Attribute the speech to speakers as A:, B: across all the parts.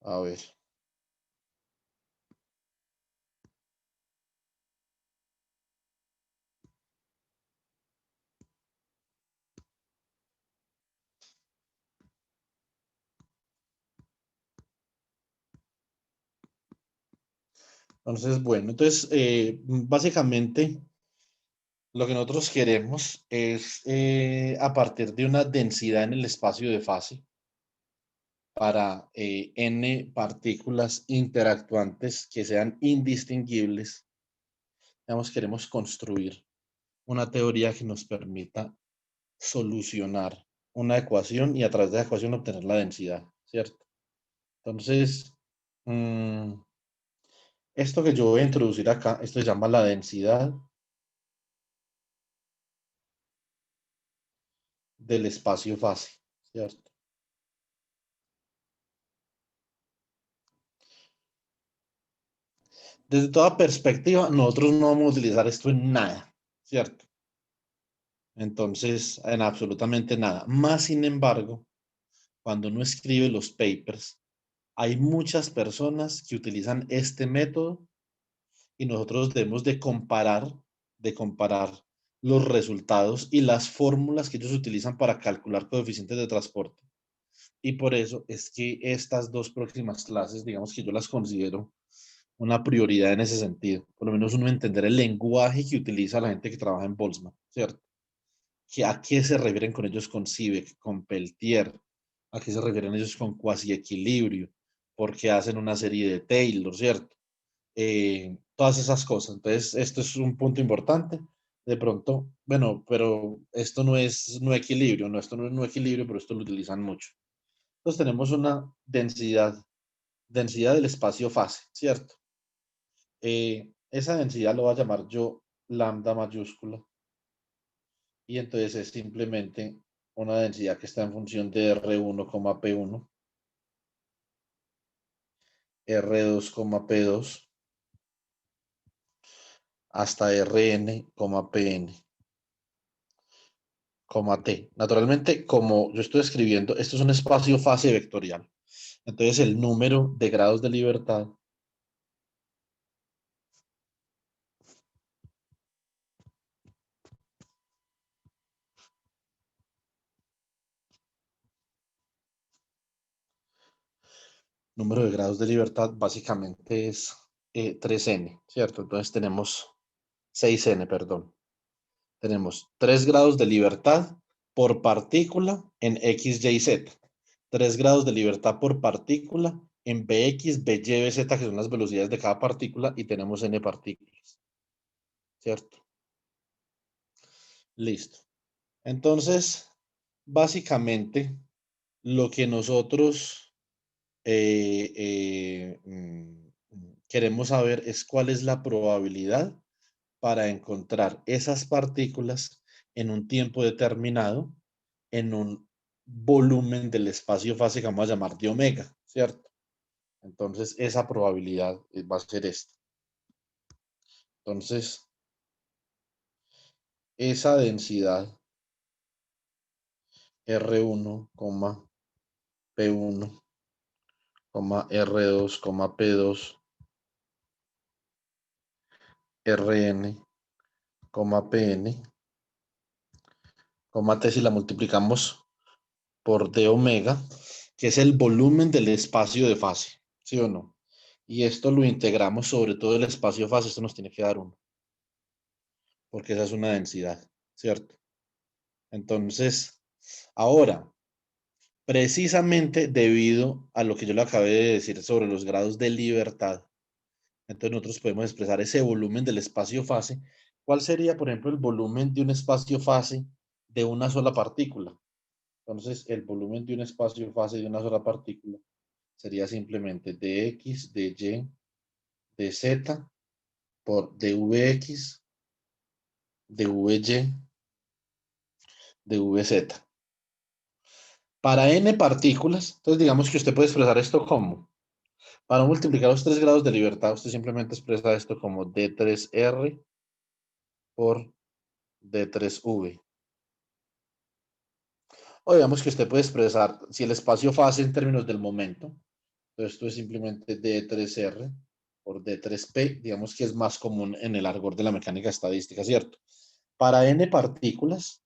A: A ver. Entonces, bueno, básicamente lo que nosotros queremos es a partir de una densidad en el espacio de fase para n partículas interactuantes que sean indistinguibles, digamos, queremos construir una teoría que nos permita solucionar una ecuación y a través de la ecuación obtener la densidad, ¿cierto? Entonces, esto que yo voy a introducir acá, esto se llama la densidad del espacio fase, ¿cierto? Desde toda perspectiva, nosotros no vamos a utilizar esto en nada, ¿cierto? Entonces, en absolutamente nada. Más sin embargo, cuando uno escribe los papers, hay muchas personas que utilizan este método y nosotros debemos de comparar los resultados y las fórmulas que ellos utilizan para calcular coeficientes de transporte. Y por eso es que estas dos próximas clases, digamos que yo las considero una prioridad en ese sentido. Por lo menos uno entender el lenguaje que utiliza la gente que trabaja en Boltzmann, ¿cierto? ¿A qué se refieren con ellos con Sivek, con Peltier? ¿A qué se refieren ellos con cuasi equilibrio? Porque hacen una serie de Taylor, ¿cierto? Todas esas cosas. Entonces, esto es un punto importante. De pronto, bueno, pero esto no es no equilibrio, no, esto no es no equilibrio, pero esto lo utilizan mucho. Entonces tenemos una densidad del espacio fase, ¿cierto? Esa densidad lo voy a llamar yo lambda mayúscula y entonces es simplemente una densidad que está en función de R1, P1, R2, P2 hasta Rn, Pn, T. Naturalmente, como yo estoy escribiendo, esto es un espacio fase vectorial. Entonces el número de grados de libertad básicamente es 3n, ¿cierto? Entonces tenemos 6n, perdón. Tenemos 3 grados de libertad por partícula en X, Y, Z. 3 grados de libertad por partícula en Bx, By, Bz, que son las velocidades de cada partícula, y tenemos n partículas, ¿cierto? Listo. Entonces, básicamente, lo que nosotros queremos saber es cuál es la probabilidad para encontrar esas partículas en un tiempo determinado, en un volumen del espacio fase que vamos a llamar de omega, ¿cierto? Entonces, esa probabilidad va a ser esta. Entonces, esa densidad R1, P1, R2, P2, Rn, Pn, T si la multiplicamos por d omega, que es el volumen del espacio de fase, ¿sí o no? Y esto lo integramos sobre todo el espacio fase, esto nos tiene que dar 1, porque esa es una densidad, ¿cierto? Entonces, ahora, precisamente debido a lo que yo le acabé de decir sobre los grados de libertad, entonces nosotros podemos expresar ese volumen del espacio fase. ¿Cuál sería, por ejemplo, el volumen de un espacio fase de una sola partícula? Entonces, el volumen de un espacio fase de una sola partícula sería simplemente dx, dy, dz por dvx, dvy, dvz. Para n partículas, entonces digamos que usted puede expresar esto como, para multiplicar los 3 grados de libertad, usted simplemente expresa esto como d3r por d3v. O digamos que usted puede expresar, si el espacio fase en términos del momento, Entonces esto es simplemente D3R por D3P, digamos que es más común en el argot de la mecánica estadística, ¿cierto? Para N partículas,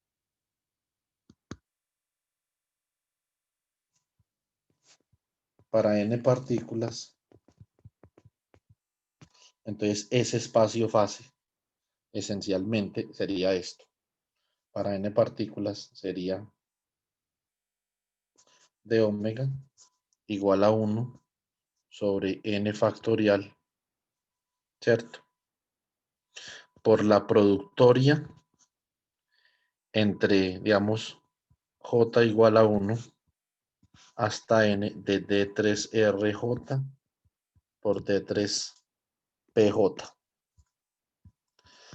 A: entonces ese espacio fase esencialmente sería esto. Para N partículas sería de omega igual a 1 sobre N factorial, ¿cierto? Por la productoria entre, digamos, J igual a 1 hasta N de D3RJ por D3PJ.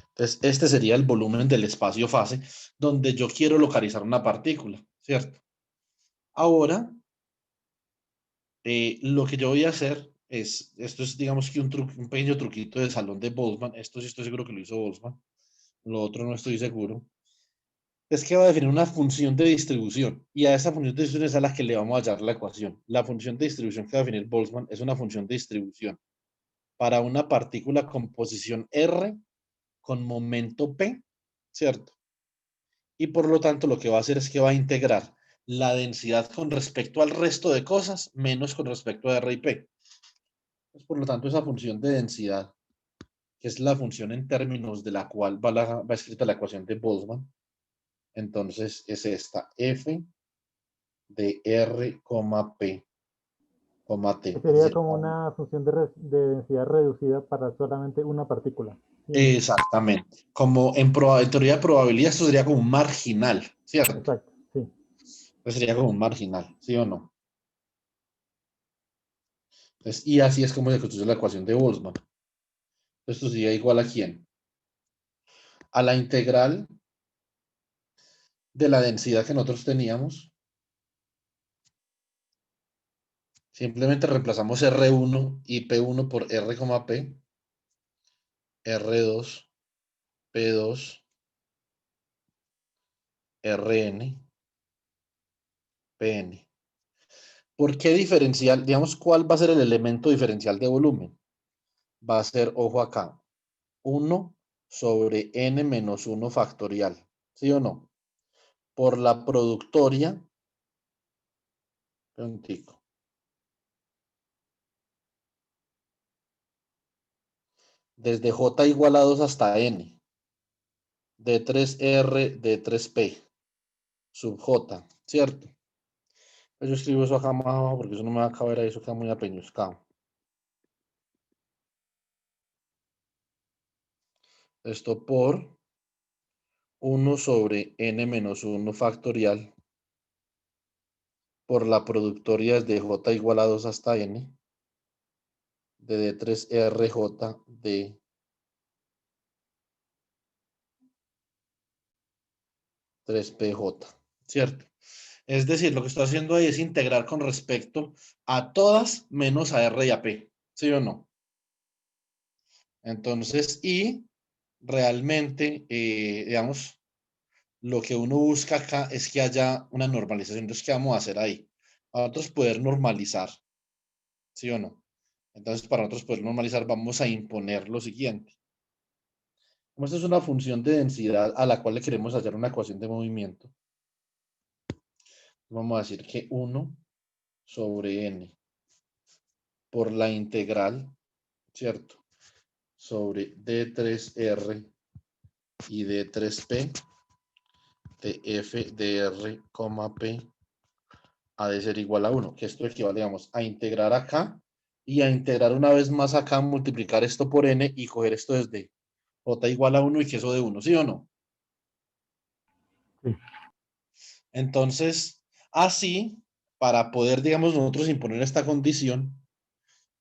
A: Entonces, este sería el volumen del espacio fase donde yo quiero localizar una partícula, ¿cierto? Ahora, lo que yo voy a hacer es, esto es digamos que un pequeño truquito de salón de Boltzmann, esto sí estoy seguro que lo hizo Boltzmann, lo otro no estoy seguro, es que va a definir una función de distribución y a esa función de distribución es a la que le vamos a hallar la ecuación. La función de distribución que va a definir Boltzmann es una función de distribución para una partícula con posición R con momento P, ¿cierto? Y por lo tanto lo que va a hacer es que va a integrar la densidad con respecto al resto de cosas menos con respecto a R y P. Pues, por lo tanto, esa función de densidad, que es la función en términos de la cual va escrita la ecuación de Boltzmann, entonces es esta, F de R, P, T.
B: Que
A: Es
B: sería
A: decir,
B: como una función de densidad reducida para solamente una partícula. ¿Sí o no?
A: exactamente. Como en teoría de probabilidad, esto sería como un marginal, ¿cierto?
B: Exacto, sí.
A: Entonces sería como un marginal, ¿sí o no? Entonces, y así es como se construye la ecuación de Boltzmann. Esto sería igual a quién? A la integral de la densidad que nosotros teníamos. Simplemente reemplazamos R1 y P1 por R, P, R2, P2, Rn, Pn. ¿Por qué diferencial? Digamos, ¿cuál va a ser el elemento diferencial de volumen? Va a ser, ojo acá, 1 sobre n menos 1 factorial. ¿Sí o no? Por la productoria, desde j igual a 2 hasta n, d3r, d3p, sub j, ¿cierto? Pues yo escribo eso acá más abajo porque eso no me va a caber ahí, eso queda muy apeñuscado. Esto por 1 sobre n menos 1 factorial por la productoria desde j igual a 2 hasta n de d3rj de 3pj, ¿cierto? Es decir, lo que estoy haciendo ahí es integrar con respecto a todas menos a r y a p, ¿sí o no? Entonces, y realmente, digamos, lo que uno busca acá es que haya una normalización. Entonces, ¿qué vamos a hacer ahí? Para nosotros poder normalizar, ¿sí o no? Entonces, para nosotros poder normalizar, vamos a imponer lo siguiente. Como esta es una función de densidad a la cual le queremos hallar una ecuación de movimiento, vamos a decir que 1 sobre n por la integral, ¿cierto? Sobre d3r y d3p de f de r, p ha de ser igual a 1, que esto equivale, digamos, a integrar acá y a integrar una vez más acá, multiplicar esto por n y coger esto desde j igual a 1 y que eso de 1, ¿sí o no?
B: Sí.
A: Entonces, así, para poder, digamos, nosotros imponer esta condición,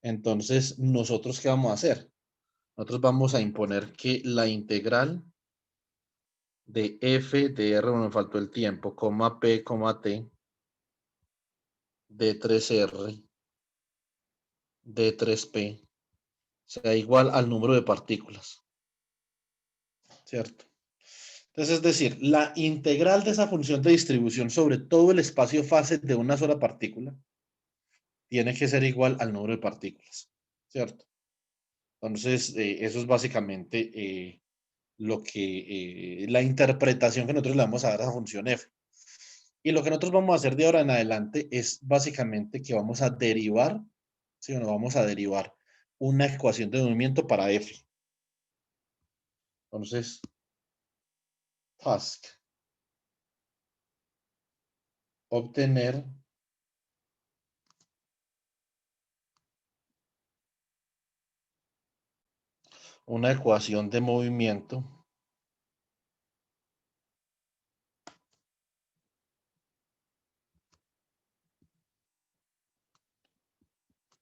A: entonces, ¿nosotros qué vamos a hacer? Nosotros vamos a imponer que la integral de f de r, bueno, me faltó el tiempo, p, t, de 3r, de 3p, sea igual al número de partículas, ¿cierto? Entonces, es decir, la integral de esa función de distribución sobre todo el espacio fase de una sola partícula tiene que ser igual al número de partículas, ¿cierto? Entonces, eso es básicamente la interpretación que nosotros le vamos a dar a la función f. Y lo que nosotros vamos a hacer de ahora en adelante es básicamente que vamos a derivar, ¿sí o no? Vamos a derivar una ecuación de movimiento para f. Entonces, task, obtener una ecuación de movimiento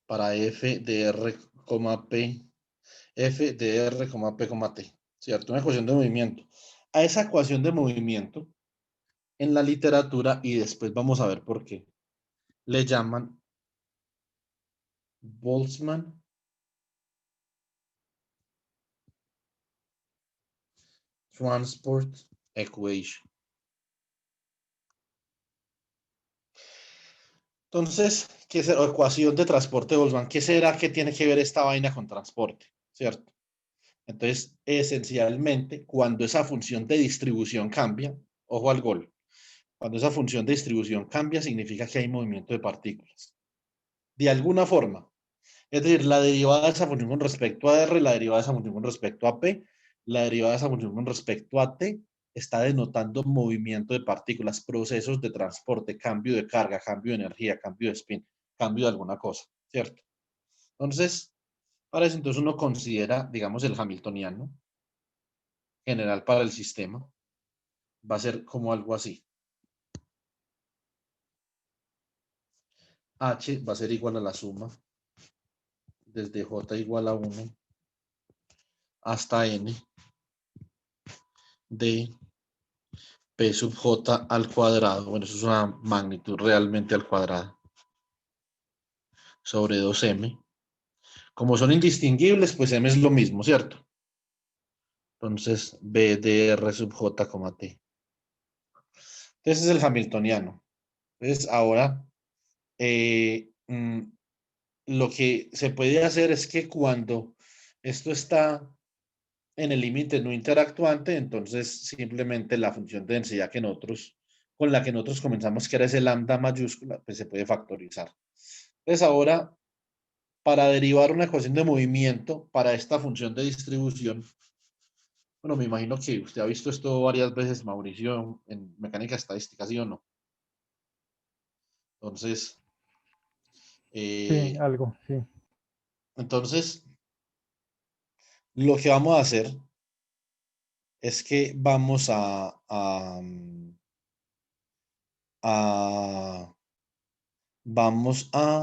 A: para f de r, p, f de r, p, t, ¿cierto? Una ecuación de movimiento. A esa ecuación de movimiento, en la literatura, y después vamos a ver por qué, le llaman Boltzmann Transport Equation. Entonces, ¿qué es la ecuación de transporte de Boltzmann? ¿Qué será que tiene que ver esta vaina con transporte? ¿Cierto? Entonces, esencialmente, cuando esa función de distribución cambia, ojo al gol, cuando esa función de distribución cambia, significa que hay movimiento de partículas. De alguna forma. Es decir, la derivada de esa función con respecto a R, la derivada de esa función con respecto a P, la derivada de esa función con respecto a T, está denotando movimiento de partículas, procesos de transporte, cambio de carga, cambio de energía, cambio de spin, cambio de alguna cosa, ¿cierto? Entonces, para eso entonces uno considera, digamos, el hamiltoniano general para el sistema. Va a ser como algo así. H va a ser igual a la suma desde J igual a 1 hasta N de P sub J al cuadrado. Bueno, eso es una magnitud realmente al cuadrado. Sobre 2M. Como son indistinguibles, pues M es lo mismo, ¿cierto? Entonces, B de R sub J, T. Ese es el hamiltoniano. Entonces, ahora, lo que se puede hacer es que cuando esto está en el límite no interactuante, entonces simplemente la función de densidad con la que nosotros comenzamos, que era ese lambda mayúscula, pues se puede factorizar. Entonces ahora, para derivar una ecuación de movimiento para esta función de distribución, bueno, me imagino que usted ha visto esto varias veces, Mauricio, en mecánica estadística, ¿sí o no? Entonces,
B: Sí,
A: eh,
B: algo, sí.
A: entonces, lo que vamos a hacer es que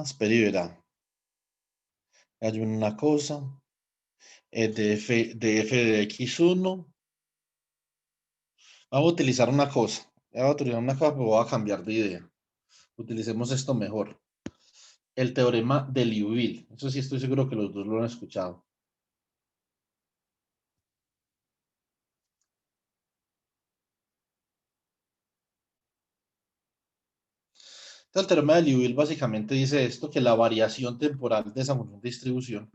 A: espera y verá, hay una cosa, de f de x1, vamos a utilizar una cosa, pero voy a cambiar de idea. Utilicemos esto mejor. El teorema de Liouville. Eso sí estoy seguro que los dos lo han escuchado. El teorema de Liouville básicamente dice esto, que la variación temporal de esa función de distribución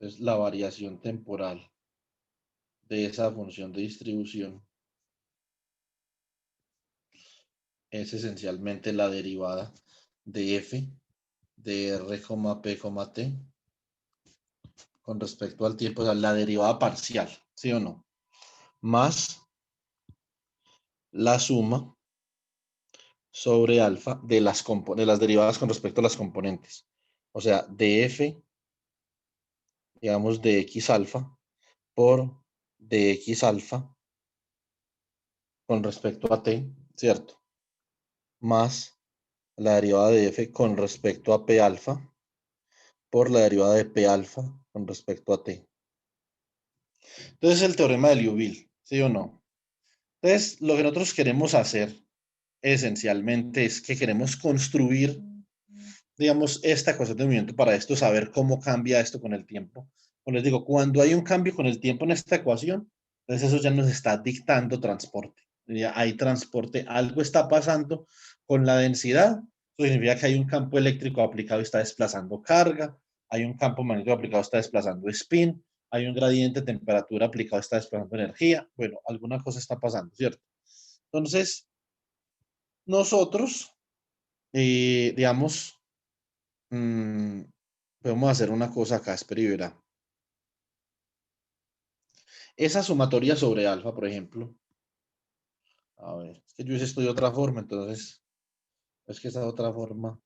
A: es la variación temporal de esa función de distribución es esencialmente la derivada de f de r, p, t con respecto al tiempo, o sea, la derivada parcial, ¿sí o no? Más la suma sobre alfa de las derivadas con respecto a las componentes. O sea, de f, digamos, de x alfa por de x alfa con respecto a t, ¿cierto? Más la derivada de f con respecto a p alfa por la derivada de p alfa con respecto a t. Entonces, el teorema de Liouville, ¿sí o no? Entonces, lo que nosotros queremos hacer esencialmente es que queremos construir, digamos, esta ecuación de movimiento para esto, saber cómo cambia esto con el tiempo. Como les digo, cuando hay un cambio con el tiempo en esta ecuación, entonces eso ya nos está dictando transporte. Ya hay transporte, algo está pasando con la densidad Eso significa que hay un campo eléctrico aplicado y está desplazando carga, hay un campo magnético aplicado y está desplazando spin, hay un gradiente de temperatura aplicado y está desplazando energía. Bueno, alguna cosa está pasando, ¿cierto? Entonces, nosotros, digamos, podemos hacer una cosa acá, espera y verá. Esa sumatoria sobre alfa, por ejemplo. A ver, es que yo hice esto de otra forma, entonces, es que esa otra forma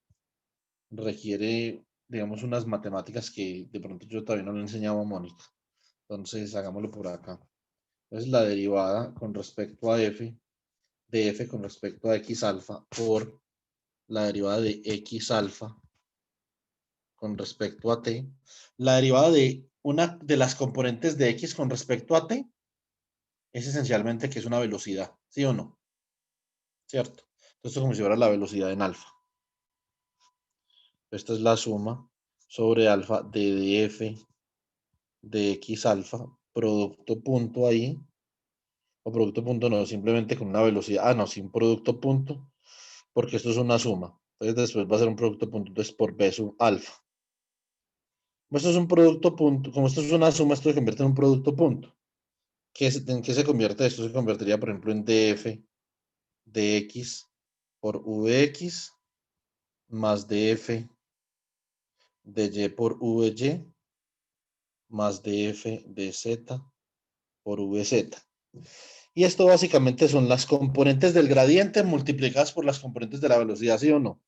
A: requiere, digamos, unas matemáticas que de pronto yo todavía no le he enseñado a Mónica. Entonces, hagámoslo por acá. Entonces, la derivada con respecto a f, de f con respecto a x alfa por la derivada de x alfa con respecto a t. La derivada de una de las componentes de x con respecto a t es esencialmente que es una velocidad, ¿sí o no? ¿Cierto? Entonces, como si fuera la velocidad en alfa. Esta es la suma sobre alfa de df de x alfa, producto punto ahí, o producto punto no, simplemente con una velocidad, no, sin producto punto, porque esto es una suma. Entonces después va a ser un producto punto, entonces por b sub alfa. Como esto es un producto punto, como esto es una suma, esto se convierte en un producto punto. ¿En qué se convierte esto? Se convertiría, por ejemplo, en df de x por vx más df de y por vy más df de z por vz. Y esto básicamente son las componentes del gradiente multiplicadas por las componentes de la velocidad, ¿sí o no?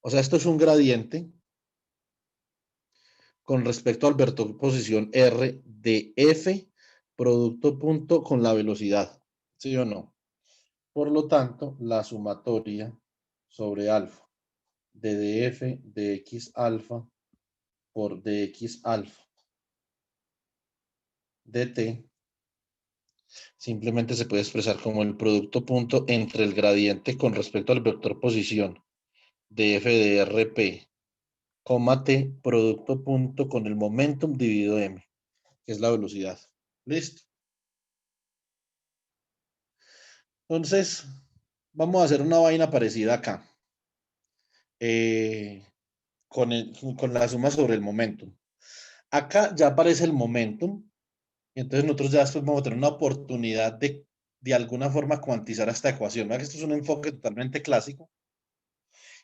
A: O sea, esto es un gradiente con respecto al vector posición r de f producto punto con la velocidad, ¿sí o no? Por lo tanto, la sumatoria sobre alfa de df de x alfa por dx alfa dt simplemente se puede expresar como el producto punto entre el gradiente con respecto al vector posición de f de rp, coma t, producto punto con el momentum dividido m, que es la velocidad. ¿Listo? Entonces, vamos a hacer una vaina parecida acá. Eh, con la suma sobre el momentum. Acá ya aparece el momentum, y entonces nosotros ya después vamos a tener una oportunidad de alguna forma cuantizar esta ecuación. ¿Verdad que esto es un enfoque totalmente clásico?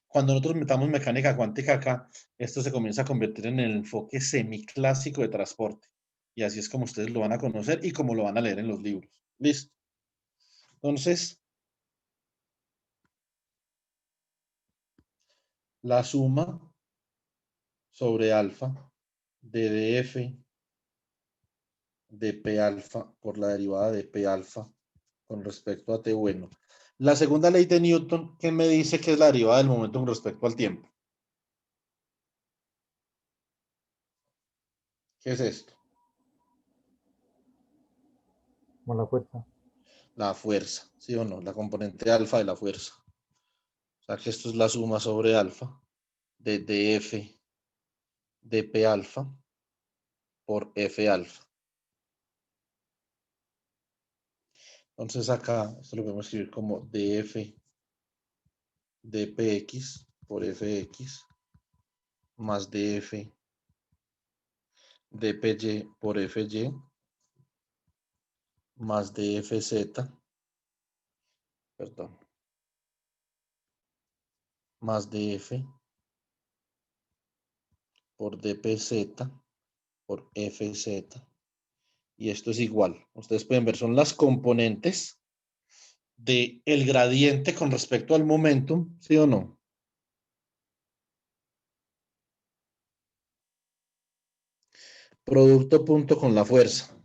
A: Cuando nosotros metamos mecánica cuántica acá, esto se comienza a convertir en el enfoque semiclásico de transporte. Y así es como ustedes lo van a conocer y como lo van a leer en los libros. ¿Listo? Entonces, la suma sobre alfa de df de P alfa por la derivada de P alfa con respecto a T. Bueno, la segunda ley de Newton, ¿qué me dice que es la derivada del momento con respecto al tiempo? ¿Qué es esto?
B: Como la fuerza.
A: La fuerza, ¿sí o no? La componente alfa de la fuerza. O sea que esto es la suma sobre alfa de df de P alfa por F alfa. Entonces acá, esto lo podemos escribir como df de px por fx más df de py por fy más dfz, perdón, más df por dpz por fz. Y esto es igual. Ustedes pueden ver, son las componentes del gradiente con respecto al momentum, ¿sí o no? Producto punto con la fuerza.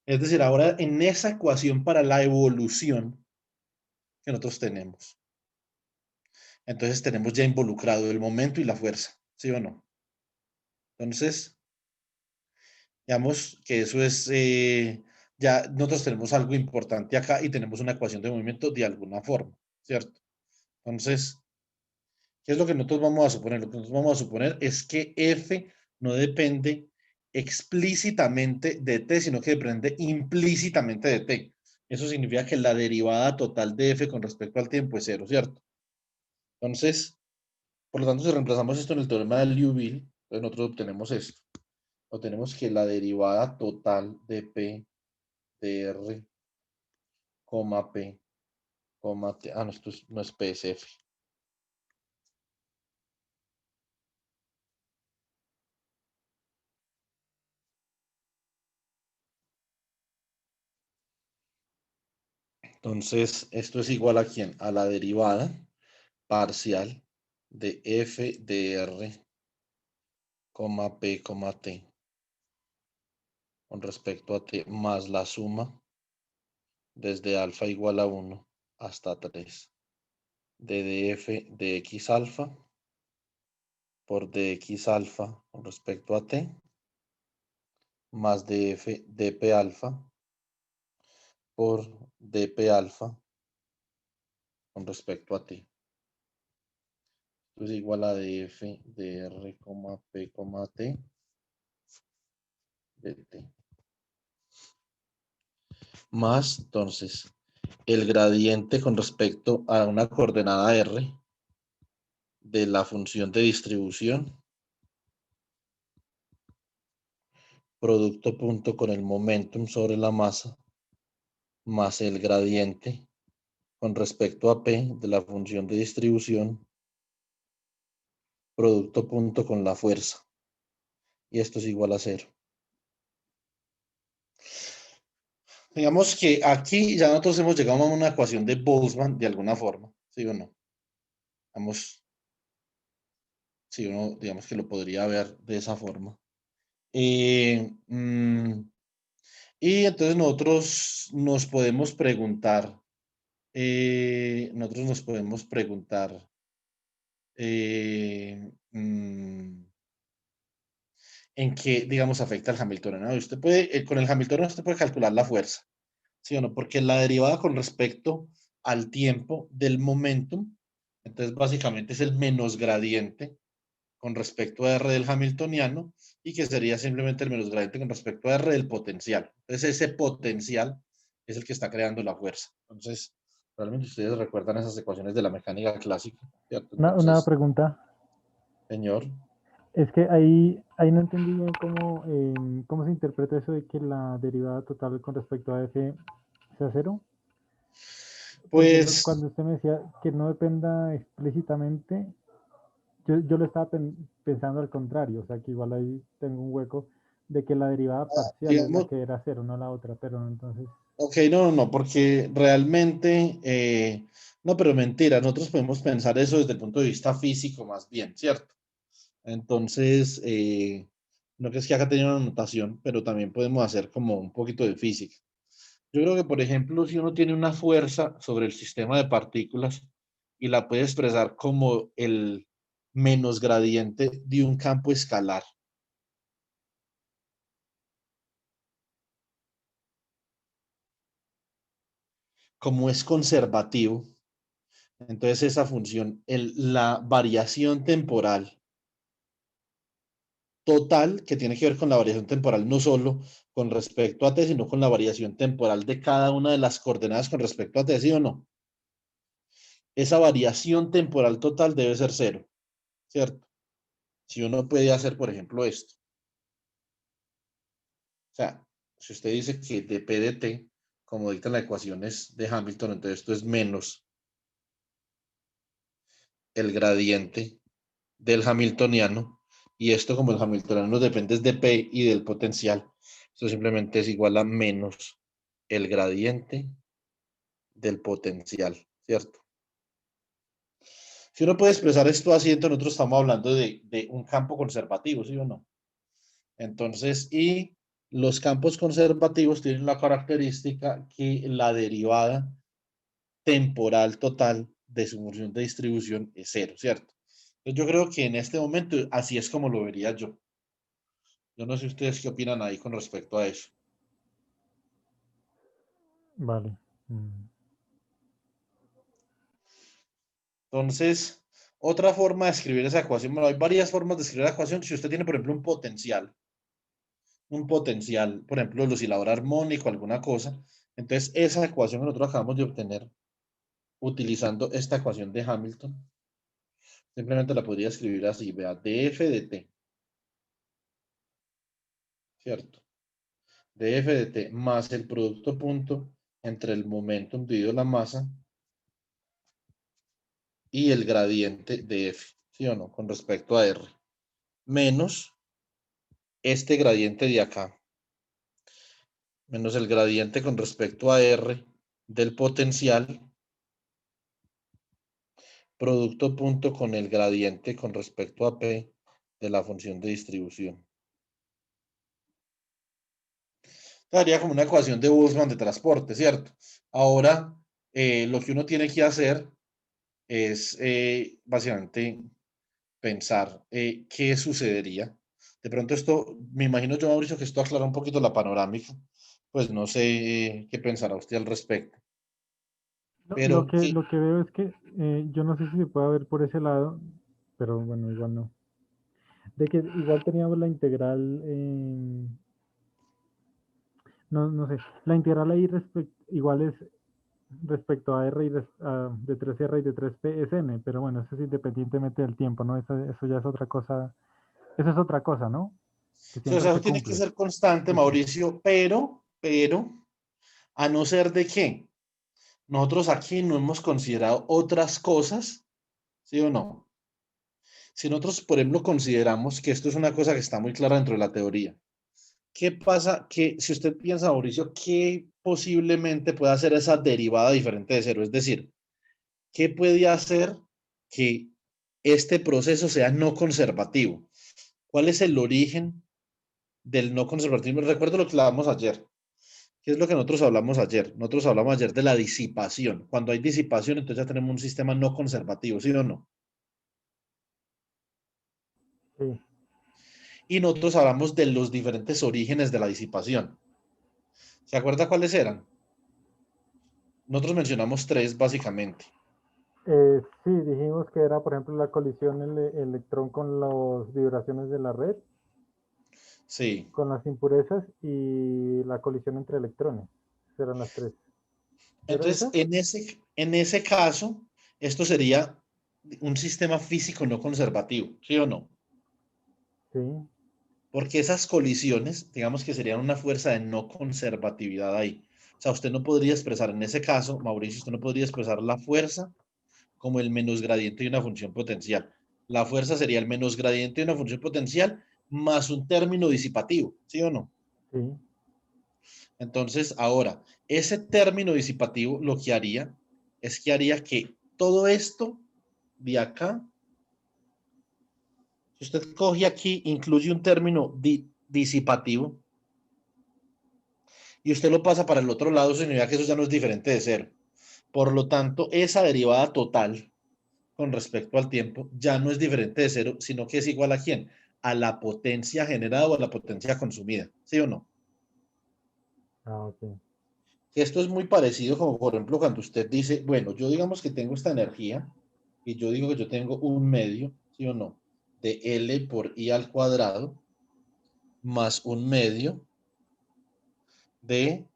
A: Es decir, ahora en esa ecuación para la evolución que nosotros tenemos, entonces tenemos ya involucrado el momento y la fuerza, ¿sí o no? Entonces, digamos que eso es, ya nosotros tenemos algo importante acá y tenemos una ecuación de movimiento de alguna forma, ¿cierto? Entonces, ¿qué es lo que nosotros vamos a suponer? Lo que nosotros vamos a suponer es que F no depende explícitamente de T, sino que depende implícitamente de T. Eso significa que la derivada total de f con respecto al tiempo es cero, ¿cierto? Entonces, por lo tanto, si reemplazamos esto en el teorema de Liouville, entonces nosotros obtenemos esto. Obtenemos que la derivada total de p de r, p, t. Ah, no, esto no es p, es f. Entonces, esto es igual a ¿quién? A la derivada parcial de f de r, p, t, con respecto a t, más la suma desde alfa igual a 1 hasta 3 de df de x alfa por dx alfa con respecto a t, más df dp alfa por dp alfa con respecto a t. Esto es igual a df de r, p, t de t. Más, entonces, el gradiente con respecto a una coordenada r de la función de distribución, producto punto con el momentum sobre la masa, más el gradiente con respecto a p de la función de distribución, producto punto con la fuerza. Y esto es igual a 0. Digamos que aquí ya nosotros hemos llegado a una ecuación de Boltzmann de alguna forma, ¿sí o no? Vamos, si uno, digamos que lo podría ver de esa forma. Y entonces nosotros nos podemos preguntar, en qué, digamos, afecta el Hamiltoniano. Usted puede, con el Hamiltoniano usted puede calcular la fuerza, ¿sí o no? Porque la derivada con respecto al tiempo del momentum, entonces básicamente es el menos gradiente con respecto a R del Hamiltoniano, y que sería simplemente el menos gradiente con respecto a R del potencial. Entonces ese potencial es el que está creando la fuerza. Entonces, realmente ustedes recuerdan esas ecuaciones de la mecánica clásica, ¿cierto?
B: Una
A: Entonces,
B: pregunta.
A: señor,
B: Es que ahí no entendí bien cómo se interpreta eso de que la derivada total con respecto a f sea cero. Porque
A: pues,
B: cuando usted me decía que no dependa explícitamente, yo lo estaba pensando al contrario, o sea que igual ahí tengo un hueco de que la derivada parcial es la
A: digamos,
B: que era cero, no la otra, pero entonces,
A: ok, no, porque realmente, no, pero mentira, nosotros podemos pensar eso desde el punto de vista físico más bien, ¿cierto? Entonces, no que es que acá tenía una notación, pero también podemos hacer como un poquito de física. Yo creo que, por ejemplo, si uno tiene una fuerza sobre el sistema de partículas y la puede expresar como el menos gradiente de un campo escalar, como es conservativo, entonces esa función, la variación temporal total, que tiene que ver con la variación temporal no solo con respecto a t, sino con la variación temporal de cada una de las coordenadas con respecto a t, ¿sí o no? Esa variación temporal total debe ser cero, ¿cierto? Si uno puede hacer, por ejemplo, esto. O sea, si usted dice que dp de t, como dictan las ecuaciones de Hamilton, entonces esto es menos el gradiente del hamiltoniano, y esto como el hamiltoniano depende de p y del potencial, esto simplemente es igual a menos el gradiente del potencial, ¿cierto? Si uno puede expresar esto así, entonces nosotros estamos hablando de un campo conservativo, ¿sí o no? Entonces, y los campos conservativos tienen la característica que la derivada temporal total de su función de distribución es cero, ¿cierto? Entonces, yo creo que en este momento así es como lo vería yo. Yo no sé ustedes qué opinan ahí con respecto a eso.
B: vale. Mm.
A: Entonces, otra forma de escribir esa ecuación, bueno, hay varias formas de escribir la ecuación. Si usted tiene, por ejemplo, un potencial, por ejemplo, el oscilador armónico, alguna cosa, Entonces, esa ecuación que nosotros acabamos de obtener, utilizando esta ecuación de Hamilton, simplemente la podría escribir así, vea, df de t, ¿cierto? Df de t más el producto punto entre el momentum dividido la masa y el gradiente de f, ¿sí o no? Con respecto a r, menos este gradiente de acá, menos el gradiente con respecto a r del potencial, producto punto con el gradiente con respecto a p de la función de distribución. Daría como una ecuación de Boltzmann de transporte, ¿cierto? Ahora, lo que uno tiene que hacer es básicamente pensar qué sucedería. De pronto esto, me imagino yo, Mauricio, que esto aclara un poquito la panorámica. Pues no sé qué pensará usted al respecto. Pero que,
B: Lo que veo es que yo no sé si se puede ver por ese lado, pero bueno, igual no. De que igual teníamos la integral, no sé, la integral ahí igual es respecto a R de 3R y de 3P es N, pero bueno, eso es independientemente del tiempo, ¿no? Eso ya es otra cosa, eso es otra cosa, ¿no? Que
A: sí, o
B: siempre
A: sea,
B: se
A: eso tiene que
B: cumple.
A: ser constante,
B: Sí, sí.
A: Mauricio, pero, a no ser de que nosotros aquí no hemos considerado otras cosas, ¿sí o no? Si nosotros, por ejemplo, consideramos que esto es una cosa que está muy clara dentro de la teoría, ¿qué pasa? Que si usted piensa, Mauricio, ¿qué posiblemente pueda hacer esa derivada diferente de cero? Es decir, ¿qué puede hacer que este proceso sea no conservativo? ¿Cuál es el origen del no conservativismo? Recuerdo lo que hablábamos ayer. ¿Qué es lo que nosotros hablamos ayer? Nosotros hablamos ayer de la disipación. Cuando hay disipación, entonces ya tenemos un sistema no conservativo, ¿sí o no?
B: Sí.
A: Y nosotros hablamos de los diferentes orígenes de la disipación. ¿Se acuerda cuáles eran? Nosotros mencionamos tres básicamente.
B: Sí, dijimos que era, por ejemplo, la colisión electrón con las vibraciones de la red,
A: Sí.
B: con las impurezas y la colisión entre electrones. Esas eran las tres. ¿Era
A: Entonces,
B: esa?
A: en ese caso, esto sería un sistema físico no conservativo, ¿sí o no?
B: Sí.
A: Porque esas colisiones, digamos que serían una fuerza de no conservatividad ahí. O sea, usted no podría expresar en ese caso, Mauricio, usted no podría expresar la fuerza como el menos gradiente de una función potencial. La fuerza sería el menos gradiente de una función potencial más un término disipativo, ¿sí o no?
B: Sí.
A: Entonces, ahora, ese término disipativo lo que haría es que haría que todo esto de acá, si usted coge aquí, incluye un término disipativo y usted lo pasa para el otro lado, significa que eso ya no es diferente de cero. Por lo tanto, esa derivada total con respecto al tiempo ya no es diferente de cero, sino que es igual a quién? A la potencia generada o a la potencia consumida, ¿sí o no?
B: Ah, ok.
A: Esto es muy parecido como, por ejemplo, cuando usted dice, bueno, yo digamos que tengo esta energía y yo digo que yo tengo un medio, ¿sí o no? De L por I al cuadrado más un medio de,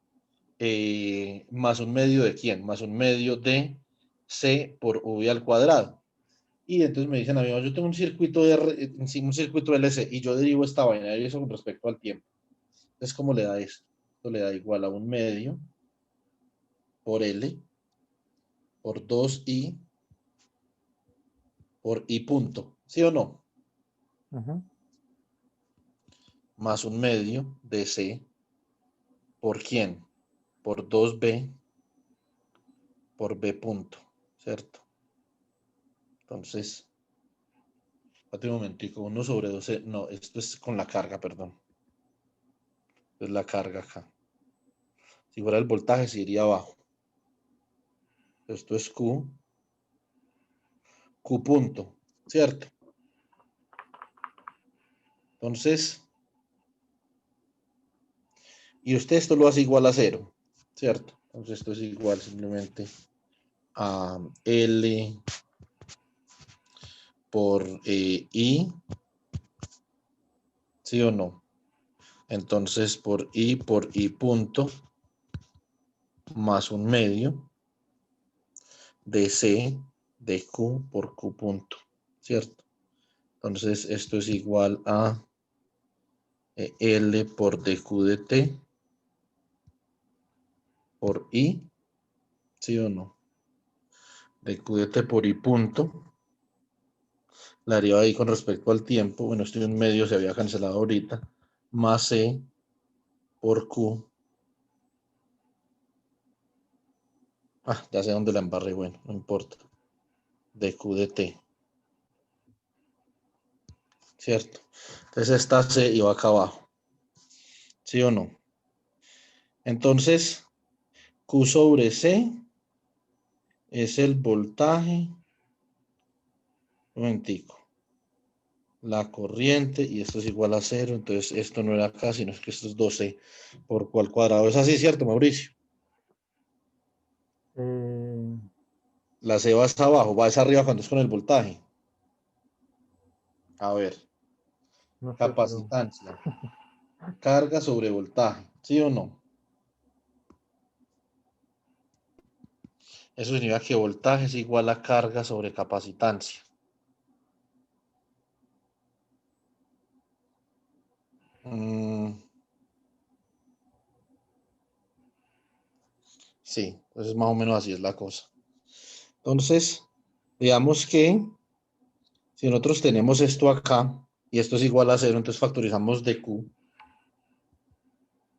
A: más un medio de quién? Más un medio de C por V al cuadrado. Y entonces me dicen a mí, yo tengo un circuito un circuito LC y yo derivo esta vaina y eso con respecto al tiempo. Entonces, ¿cómo le da esto? Esto le da igual a un medio por L por 2I por I punto, ¿sí o no?
B: Ujú.
A: Más un medio de C por quién? Por 2B por B punto, ¿cierto? Entonces, espérate un momentico, 1 sobre 12, no, esto es con la carga, perdón. Es la carga acá. Si fuera el voltaje, se iría abajo. Esto es Q punto, ¿cierto? Entonces, y usted esto lo hace igual a cero, ¿cierto? Entonces esto es igual simplemente a L por I, ¿sí o no? Entonces por I punto más un medio de C de Q por Q punto, ¿cierto? Entonces esto es igual a L por dQ de T por I, ¿sí o no? dQ de T por I punto. La derivada ahí con respecto al tiempo, bueno, esto en medio se había cancelado ahorita, más C por Q. Ya sé dónde la embarré, bueno, no importa. dQ de T, ¿cierto? Entonces esta C iba acá abajo, ¿sí o no? Entonces, Q sobre C es el voltaje, un momentico, la corriente, y esto es igual a 0, entonces esto no era acá, sino es que esto es 12 por Q al cuadrado. ¿Es así, cierto, Mauricio?
B: Eh,
A: La C va hasta abajo, va hacia arriba cuando es con el voltaje. A ver,
B: no sé, pero
A: capacitancia, carga sobre voltaje, ¿sí o no? Eso significa que voltaje es igual a carga sobre capacitancia. Sí, entonces más o menos así es la cosa. Entonces, digamos que si nosotros tenemos esto acá y esto es igual a 0, entonces factorizamos dq.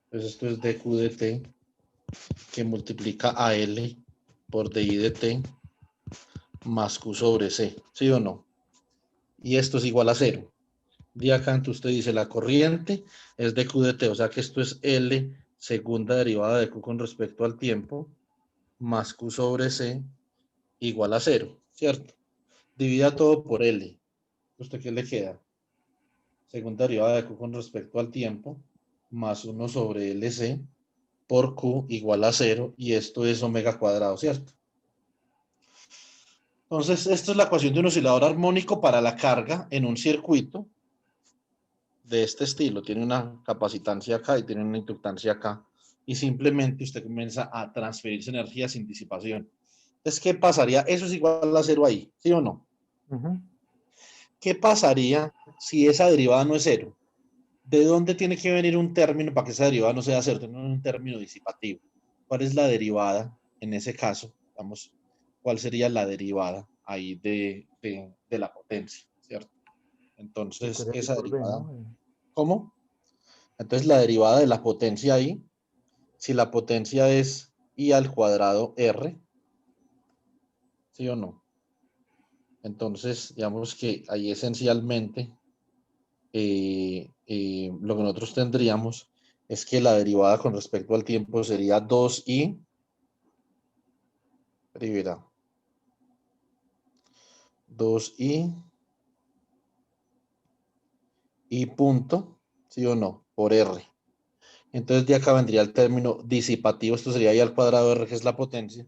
A: Entonces esto es dq de t que multiplica a L por di de t más q sobre c, ¿sí o no? Y esto es igual a 0. De acá entonces usted dice la corriente es dq de t, o sea que esto es L segunda derivada de q con respecto al tiempo más q sobre c igual a 0, ¿cierto? Divida todo por L. ¿Usted qué le queda? Segunda derivada de Q con respecto al tiempo, más 1 sobre LC por Q igual a 0, y esto es omega cuadrado, ¿cierto? Entonces, esto es la ecuación de un oscilador armónico para la carga en un circuito de este estilo. Tiene una capacitancia acá y tiene una inductancia acá. Y simplemente usted comienza a transferirse energía sin disipación. Entonces, ¿qué pasaría? Eso es igual a 0 ahí, ¿sí o no? ¿Qué pasaría si esa derivada no es 0? ¿De dónde tiene que venir un término para que esa derivada no sea cero? Tiene un término disipativo. ¿Cuál es la derivada en ese caso? Vamos, ¿cuál sería la derivada ahí de la potencia? ¿Cierto?
B: pues
A: Entonces,
B: sería I
A: esa
B: por B,
A: derivada,
B: ¿no?
A: ¿cómo? Entonces, la derivada de la potencia ahí, si la potencia es I al cuadrado R, ¿sí o no? Entonces, digamos que ahí esencialmente lo que nosotros tendríamos es que la derivada con respecto al tiempo sería 2i, primera, 2i, i punto, ¿sí o no? Por r. Entonces de acá vendría el término disipativo, esto sería i al cuadrado de r, que es la potencia.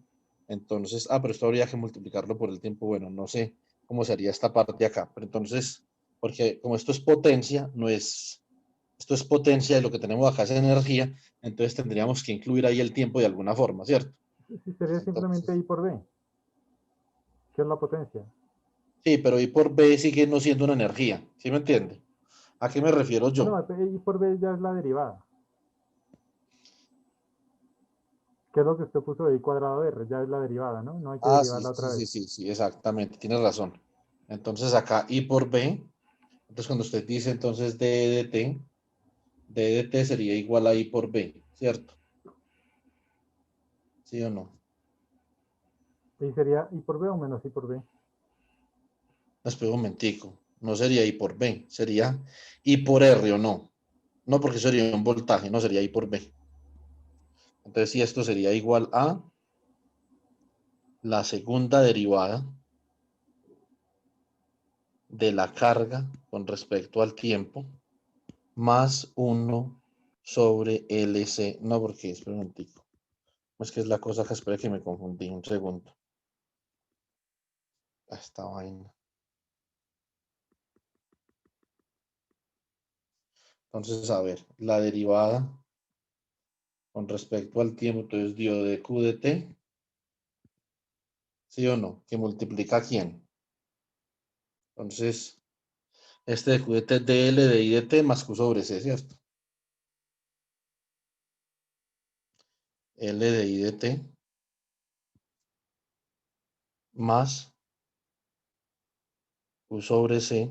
A: Entonces, pero esto habría que multiplicarlo por el tiempo, bueno, no sé cómo sería esta parte acá, pero entonces, porque como esto es potencia, no es, esto es potencia y lo que tenemos acá es energía, entonces tendríamos que incluir ahí el tiempo de alguna forma, ¿cierto?
B: Sí, sería simplemente
A: Entonces,
B: I por B, que es la potencia.
A: sí, pero I por B sigue no siendo una energía, ¿sí me entiende? ¿A qué me refiero
B: Ah,
A: yo?
B: no, I por B ya es la derivada. ¿Qué es lo que usted puso de I cuadrado de R? Ya es la derivada, ¿no? No hay que
A: Sí,
B: derivarla otra
A: sí,
B: vez.
A: sí, sí, sí, exactamente, tienes razón. Entonces acá I por B, entonces cuando usted dice entonces D de T sería igual a I por B, ¿cierto? ¿Sí o no?
B: ¿Y sería I por B o menos I por B?
A: Espera un momentico, no sería I por B, sería I por R o no. No, porque sería un voltaje, no sería I por B. Entonces si esto sería igual a la segunda derivada de la carga con respecto al tiempo más 1 sobre LC. No, porque, espera un momentico. Es que es la cosa que espera que me confundí un segundo. Esta vaina. Entonces, a ver, la derivada con respecto al tiempo, entonces dio de Q de T, ¿sí o no? ¿Que multiplica a quién? Entonces, este de Q de T, dl de I de T más Q sobre C, ¿cierto? L de I de T más Q sobre C,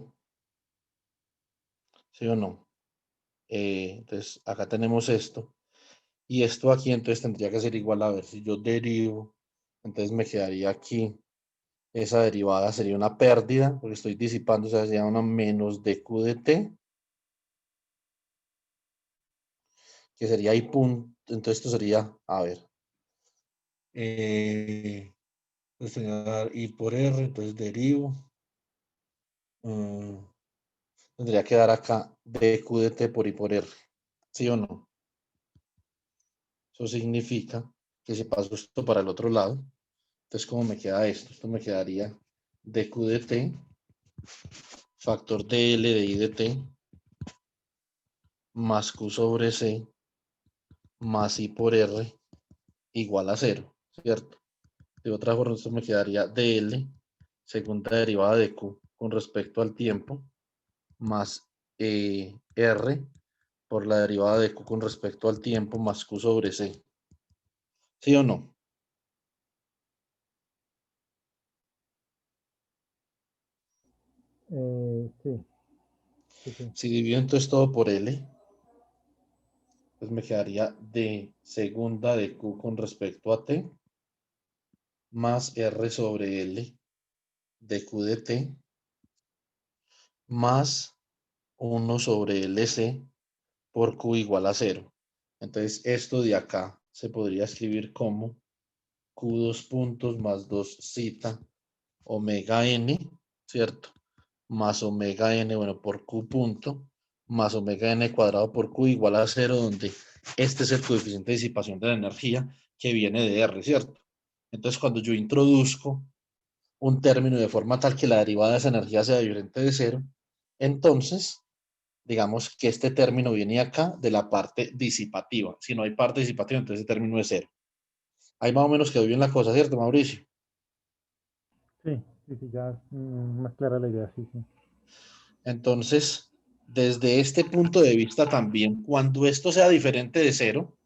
A: ¿sí o no? Entonces, acá tenemos esto. Y esto aquí, entonces, tendría que ser igual a ver si yo derivo. Entonces, me quedaría aquí. Esa derivada sería una pérdida, porque estoy disipando, o sea, sería una menos dq de t, que sería I punto. Entonces, esto sería, a ver. Pues sería I por R, entonces derivo. Tendría que dar acá dq de t por I por R. ¿Sí o no? Eso significa que si paso esto para el otro lado, entonces, ¿cómo me queda esto? Esto me quedaría dq de t, factor dl de I de t, más q sobre c, más I por R, igual a 0, ¿cierto? De otra forma, esto me quedaría dl, segunda derivada de q con respecto al tiempo, más r por la derivada de q con respecto al tiempo, más q sobre c. ¿Sí o no?
B: Sí, sí, sí.
A: Si divido entonces todo por l, pues me quedaría de segunda de q con respecto a t, más r sobre l de q de t, más 1 sobre lc por q igual a 0. Entonces, esto de acá se podría escribir como q dos puntos más 2 zeta omega n, ¿cierto? Más omega n, bueno, por q punto, más omega n cuadrado por q igual a 0, donde este es el coeficiente de disipación de la energía que viene de R, ¿cierto? Entonces, cuando yo introduzco un término de forma tal que la derivada de esa energía sea diferente de 0, entonces digamos que este término viene acá de la parte disipativa. Si no hay parte disipativa, entonces el término es 0. Ahí más o menos quedó bien la cosa, ¿cierto, Mauricio?
B: Sí, sí, sí, ya más clara la idea, sí, sí.
A: Entonces, desde este punto de vista también, cuando esto sea diferente de 0,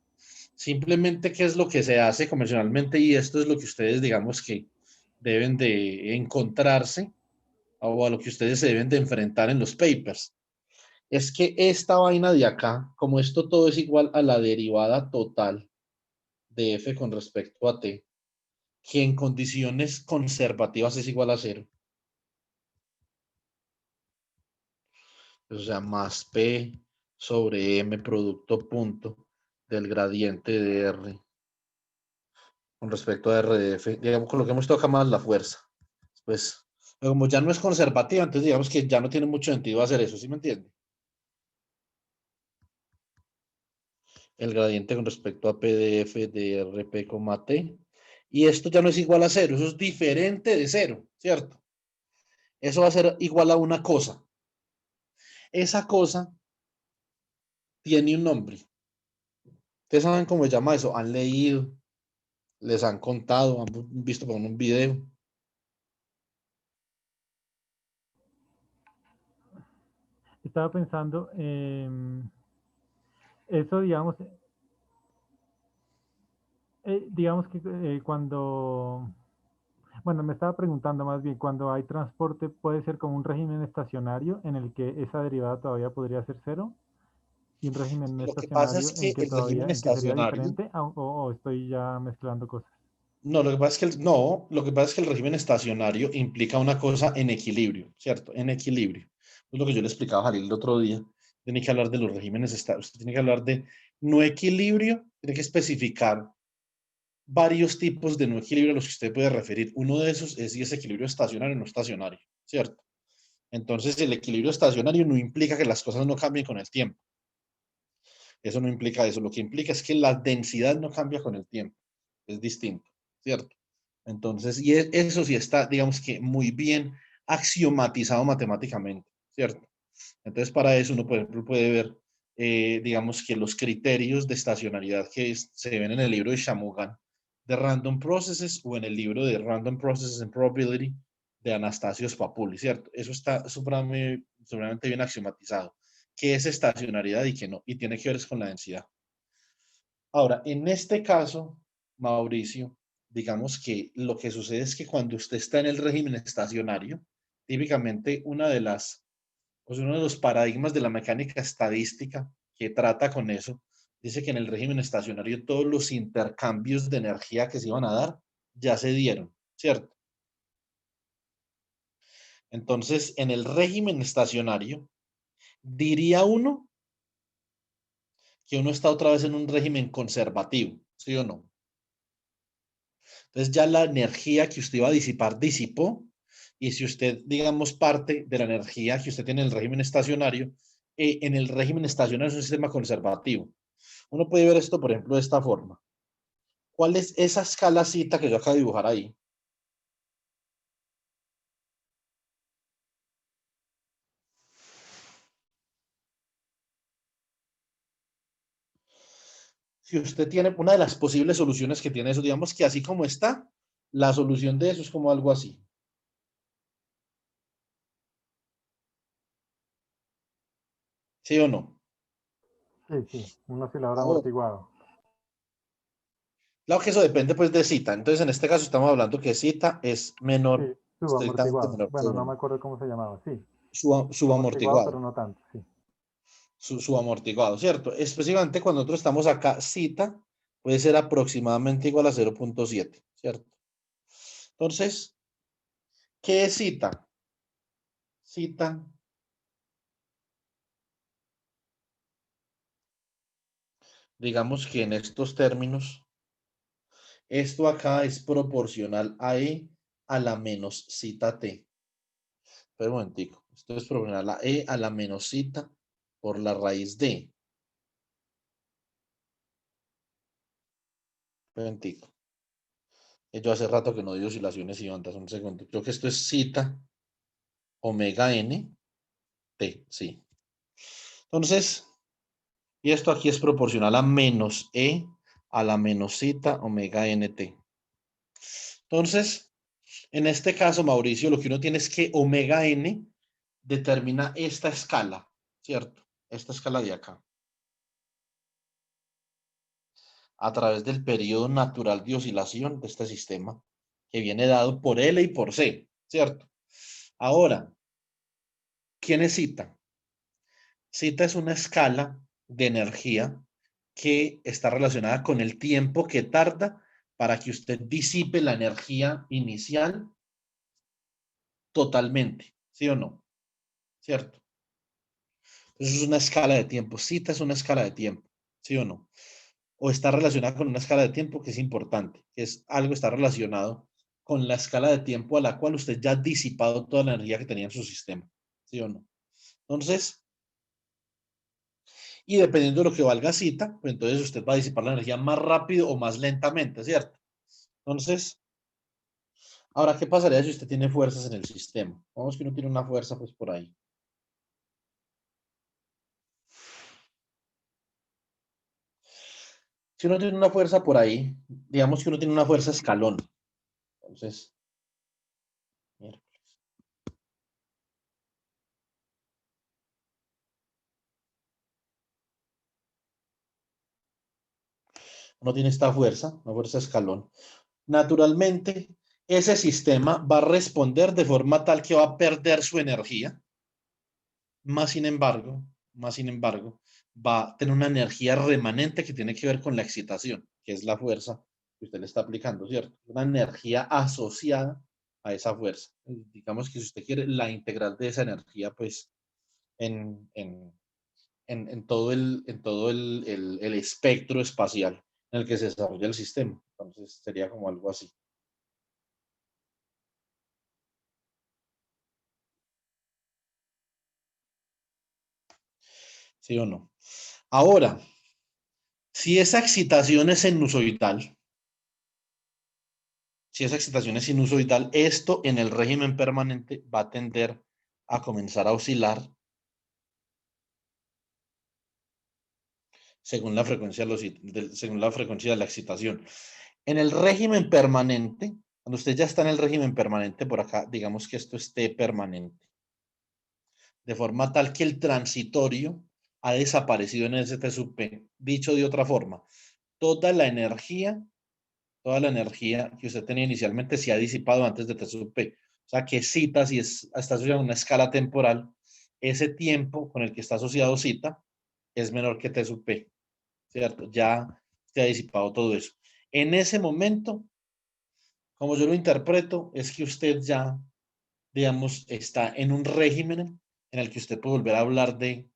A: simplemente qué es lo que se hace convencionalmente, y esto es lo que ustedes digamos que deben de encontrarse o a lo que ustedes se deben de enfrentar en los papers. Es que esta vaina de acá, como esto todo es igual a la derivada total de f con respecto a t, que en condiciones conservativas es igual a 0. O sea, más p sobre m producto punto del gradiente de r con respecto a r de f. Digamos, coloquemos esto acá más la fuerza. Pues, como ya no es conservativa, entonces digamos que ya no tiene mucho sentido hacer eso, ¿sí me entiende? El gradiente con respecto a p de f de rp, t. Y esto ya no es igual a 0, eso es diferente de 0, ¿cierto? Eso va a ser igual a una cosa. Esa cosa tiene un nombre. Ustedes saben cómo se llama eso, han leído, les han contado, han visto por un video.
B: Estaba pensando, eso, digamos que cuando, bueno, me estaba preguntando más bien, cuando hay transporte, ¿puede ser como un régimen estacionario en el que esa derivada todavía podría ser cero? ¿Y un régimen no
A: Lo que pasa es
B: estacionario
A: que el régimen
B: en que sería
A: estacionario,
B: diferente? O estoy ya mezclando cosas.
A: no, lo que pasa es que no, lo que pasa es que el régimen estacionario implica una cosa en equilibrio, ¿cierto? En equilibrio. Es lo que yo le explicaba a Jalil el otro día. Tiene que hablar de los regímenes, usted tiene que hablar de no equilibrio, tiene que especificar varios tipos de no equilibrio a los que usted puede referir. Uno de esos es si es equilibrio estacionario o no estacionario, ¿cierto? Entonces, el equilibrio estacionario no implica que las cosas no cambien con el tiempo. Eso no implica eso. Lo que implica es que la densidad no cambia con el tiempo. Es distinto, ¿cierto? Entonces, y eso sí está, digamos que muy bien axiomatizado matemáticamente, ¿cierto? Entonces, para eso uno, por ejemplo, puede ver digamos que los criterios de estacionalidad que se ven en el libro de Shamugan de Random Processes o en el libro de Random Processes and Probability de Anastasios Papoulis, ¿cierto? Eso está supremamente bien axiomatizado. ¿Qué es estacionalidad y qué no? Y tiene que ver con la densidad. Ahora, en este caso, Mauricio, digamos que lo que sucede es que cuando usted está en el régimen estacionario, típicamente uno de los paradigmas de la mecánica estadística que trata con eso, dice que en el régimen estacionario todos los intercambios de energía que se iban a dar ya se dieron, ¿cierto? Entonces, en el régimen estacionario, diría uno que uno está otra vez en un régimen conservativo, ¿sí o no? Entonces ya la energía que usted iba a disipar, disipó, y si usted, digamos, parte de la energía que usted tiene en el régimen estacionario, en el régimen estacionario es un sistema conservativo. Uno puede ver esto, por ejemplo, de esta forma. ¿Cuál es esa escalacita que yo acabo de dibujar ahí? Si usted tiene una de las posibles soluciones que tiene eso, digamos que así como está, la solución de eso es como algo así. ¿Sí o no?
B: Sí, sí, un oscilador
A: Ahora,
B: amortiguado.
A: claro que eso depende pues de cita. Entonces, en este caso estamos hablando que cita es
B: Sí,
A: menor, estrictamente
B: subamortiguado.
A: menor que
B: Bueno, no me
A: 1.
B: acuerdo cómo se llamaba. Sí, amortiguado, pero
A: Subamortiguado,
B: no tanto, sí.
A: subamortiguado, ¿cierto? Específicamente cuando nosotros estamos acá, cita puede ser aproximadamente igual a 0.7, ¿cierto? Entonces, ¿qué es cita? Cita, digamos que en estos términos, esto acá es proporcional a E a la menos cita T. Pero un momentico, esto es proporcional a E a la menos cita por la raíz de. Un momentico. Yo hace rato que no doy oscilaciones y ondas, un segundo. Creo que esto es cita omega n t, sí. Entonces, y esto aquí es proporcional a menos e a la menos cita omega nt. Entonces, en este caso, Mauricio, lo que uno tiene es que omega n determina esta escala, ¿cierto? Esta escala de acá, a través del periodo natural de oscilación de este sistema, que viene dado por L y por C, ¿cierto? Ahora, ¿quién es cita? Cita es una escala de energía que está relacionada con el tiempo que tarda para que usted disipe la energía inicial totalmente, ¿sí o no? ¿Cierto? Eso es una escala de tiempo. Cita es una escala de tiempo, ¿sí o no? O está relacionada con una escala de tiempo que es importante, que es algo que está relacionado con la escala de tiempo a la cual usted ya ha disipado toda la energía que tenía en su sistema, ¿sí o no? Entonces, y dependiendo de lo que valga cita, pues entonces usted va a disipar la energía más rápido o más lentamente, ¿cierto? Entonces, ahora, ¿qué pasaría si usted tiene fuerzas en el sistema? Vamos que uno tiene una fuerza, pues por ahí. Si uno tiene una fuerza por ahí, digamos que uno tiene una fuerza escalón. Entonces, mira, uno tiene esta fuerza, una fuerza escalón. Naturalmente, ese sistema va a responder de forma tal que va a perder su energía, más sin embargo, más sin embargo, va a tener una energía remanente que tiene que ver con la excitación, que es la fuerza que usted le está aplicando, ¿cierto? Una energía asociada a esa fuerza. Digamos que si usted quiere la integral de esa energía, pues en, en, en todo el espectro espacial en el que se desarrolla el sistema. Entonces sería como algo así. ¿Sí o no? Ahora, si esa excitación es sinusoidal, si esa excitación es sinusoidal, esto en el régimen permanente va a tender a comenzar a oscilar según la frecuencia según la frecuencia de la excitación. En el régimen permanente, cuando usted ya está en el régimen permanente por acá, digamos que esto esté permanente, de forma tal que el transitorio ha desaparecido en ese T sub P. Dicho de otra forma, toda la energía, toda la energía que usted tenía inicialmente se ha disipado antes de T sub P. O sea que cita, si está asociado a una escala temporal, ese tiempo con el que está asociado cita es menor que T sub P, ¿cierto? Ya se ha disipado todo eso. En ese momento, como yo lo interpreto, es que usted ya, digamos, está en un régimen en el que usted puede volver a hablar de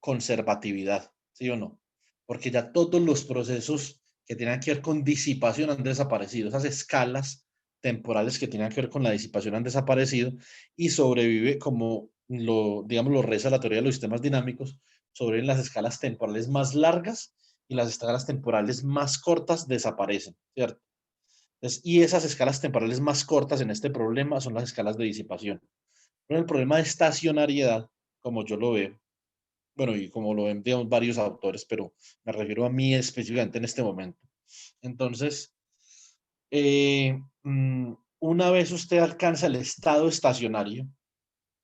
A: conservatividad, ¿sí o no? Porque ya todos los procesos que tienen que ver con disipación han desaparecido, esas escalas temporales que tienen que ver con la disipación han desaparecido y sobrevive como digamos, lo reza la teoría de los sistemas dinámicos, sobreviven las escalas temporales más largas y las escalas temporales más cortas desaparecen, ¿cierto? Entonces, y esas escalas temporales más cortas en este problema son las escalas de disipación. Pero el problema de estacionariedad, como yo lo veo, bueno, y como lo ven, digamos, varios autores, pero me refiero a mí específicamente en este momento. Entonces, una vez usted alcanza el estado estacionario,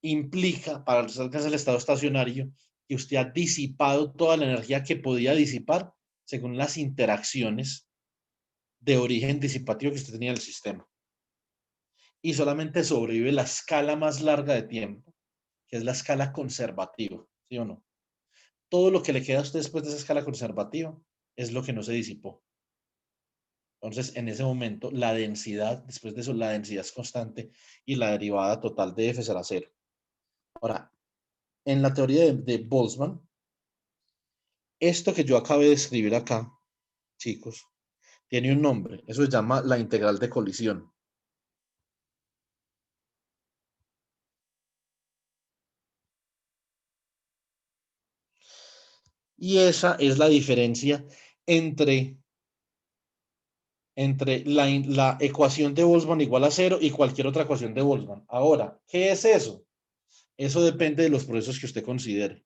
A: implica, para usted alcanzar el estado estacionario, que usted ha disipado toda la energía que podía disipar según las interacciones de origen disipativo que usted tenía en el sistema. Y solamente sobrevive la escala más larga de tiempo, que es la escala conservativa, ¿sí o no? Todo lo que le queda a usted después de esa escala conservativa es lo que no se disipó. Entonces, en ese momento, la densidad, después de eso, la densidad es constante y la derivada total de F será cero. Ahora, en la teoría de Boltzmann, esto que yo acabé de escribir acá, chicos, tiene un nombre. Eso se llama la integral de colisión. Y esa es la diferencia entre la ecuación de Boltzmann igual a cero y cualquier otra ecuación de Boltzmann. Ahora, ¿qué es eso? Eso depende de los procesos que usted considere.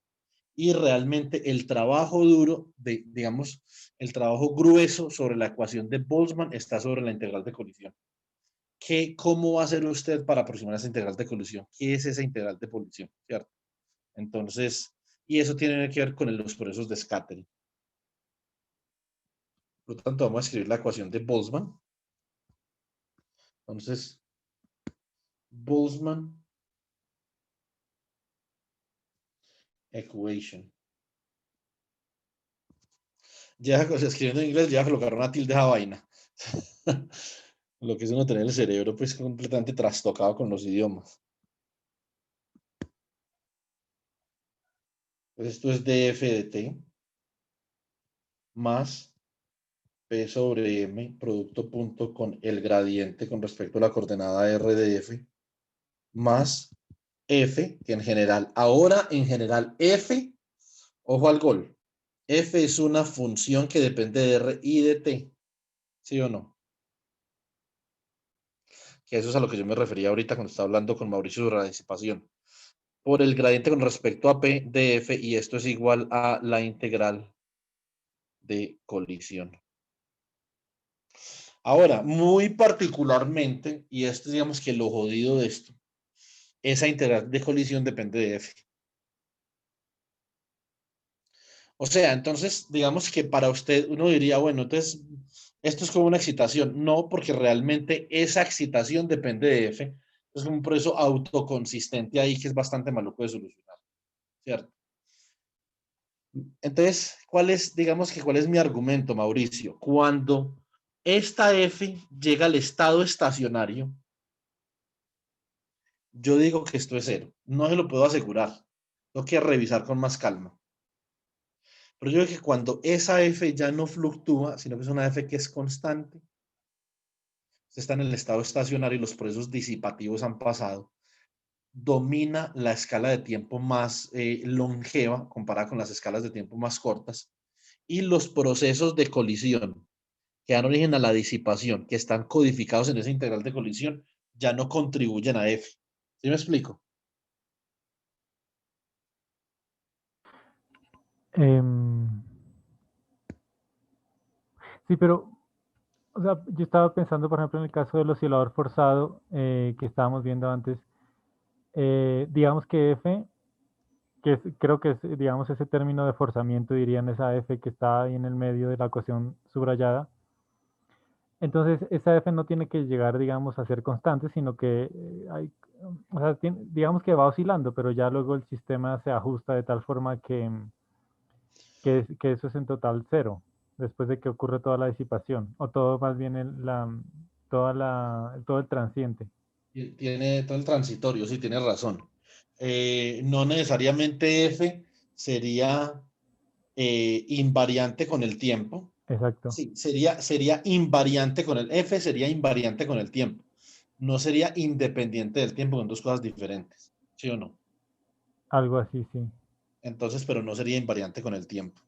A: Y realmente el trabajo duro, digamos, el trabajo grueso sobre la ecuación de Boltzmann está sobre la integral de colisión. ¿Cómo va a hacer usted para aproximar esa integral de colisión? ¿Qué es esa integral de colisión? ¿Cierto? Entonces, y eso tiene que ver con los procesos de scattering. Por lo tanto, vamos a escribir la ecuación de Boltzmann. Entonces, Boltzmann equation. Ya escribiendo en inglés, ya colocar una tilde a vaina. Lo que es uno tener el cerebro pues completamente trastocado con los idiomas. Pues esto es df de t más p sobre m, producto punto con el gradiente con respecto a la coordenada r de f, más f, que en general, ahora en general f, ojo al gol, f es una función que depende de r y de t, ¿sí o no? Que eso es a lo que yo me refería ahorita cuando estaba hablando con Mauricio sobre la disipación. Por el gradiente con respecto a P de F, y esto es igual a la integral de colisión. Ahora, muy particularmente, y esto es, digamos, que lo jodido de esto, esa integral de colisión depende de F. O sea, entonces, digamos que para usted uno diría, bueno, entonces, esto es como una excitación. No, porque realmente esa excitación depende de F. Es un proceso autoconsistente ahí que es bastante maluco de solucionar, ¿cierto? Entonces, cuál es mi argumento, Mauricio? Cuando esta F llega al estado estacionario, yo digo que esto es cero. No se lo puedo asegurar. Tengo que revisar con más calma. Pero yo digo que cuando esa F ya no fluctúa, sino que es una F que es constante, está en el estado estacionario y los procesos disipativos han pasado, domina la escala de tiempo más longeva comparada con las escalas de tiempo más cortas y los procesos de colisión que dan origen a la disipación, que están codificados en esa integral de colisión, ya no contribuyen a F. ¿Sí me explico?
B: Em, Sí, pero, o sea, yo estaba pensando, por ejemplo, en el caso del oscilador forzado que estábamos viendo antes. Digamos que F, creo que es, digamos, ese término de forzamiento, dirían esa F que está ahí en el medio de la ecuación subrayada. Entonces, esa F no tiene que llegar, digamos, a ser constante, sino que hay, o sea, digamos que va oscilando, pero ya luego el sistema se ajusta de tal forma que eso es en total cero, después de que ocurre toda la disipación, o todo más bien todo el transiente.
A: Tiene todo el transitorio, sí, tiene razón. No necesariamente F sería invariante con el tiempo.
B: Exacto,
A: Sí, sería invariante con el F, sería invariante con el tiempo. No sería independiente del tiempo, son dos cosas diferentes. ¿Sí o no?
B: algo así, sí.
A: Entonces, pero no sería invariante con el tiempo.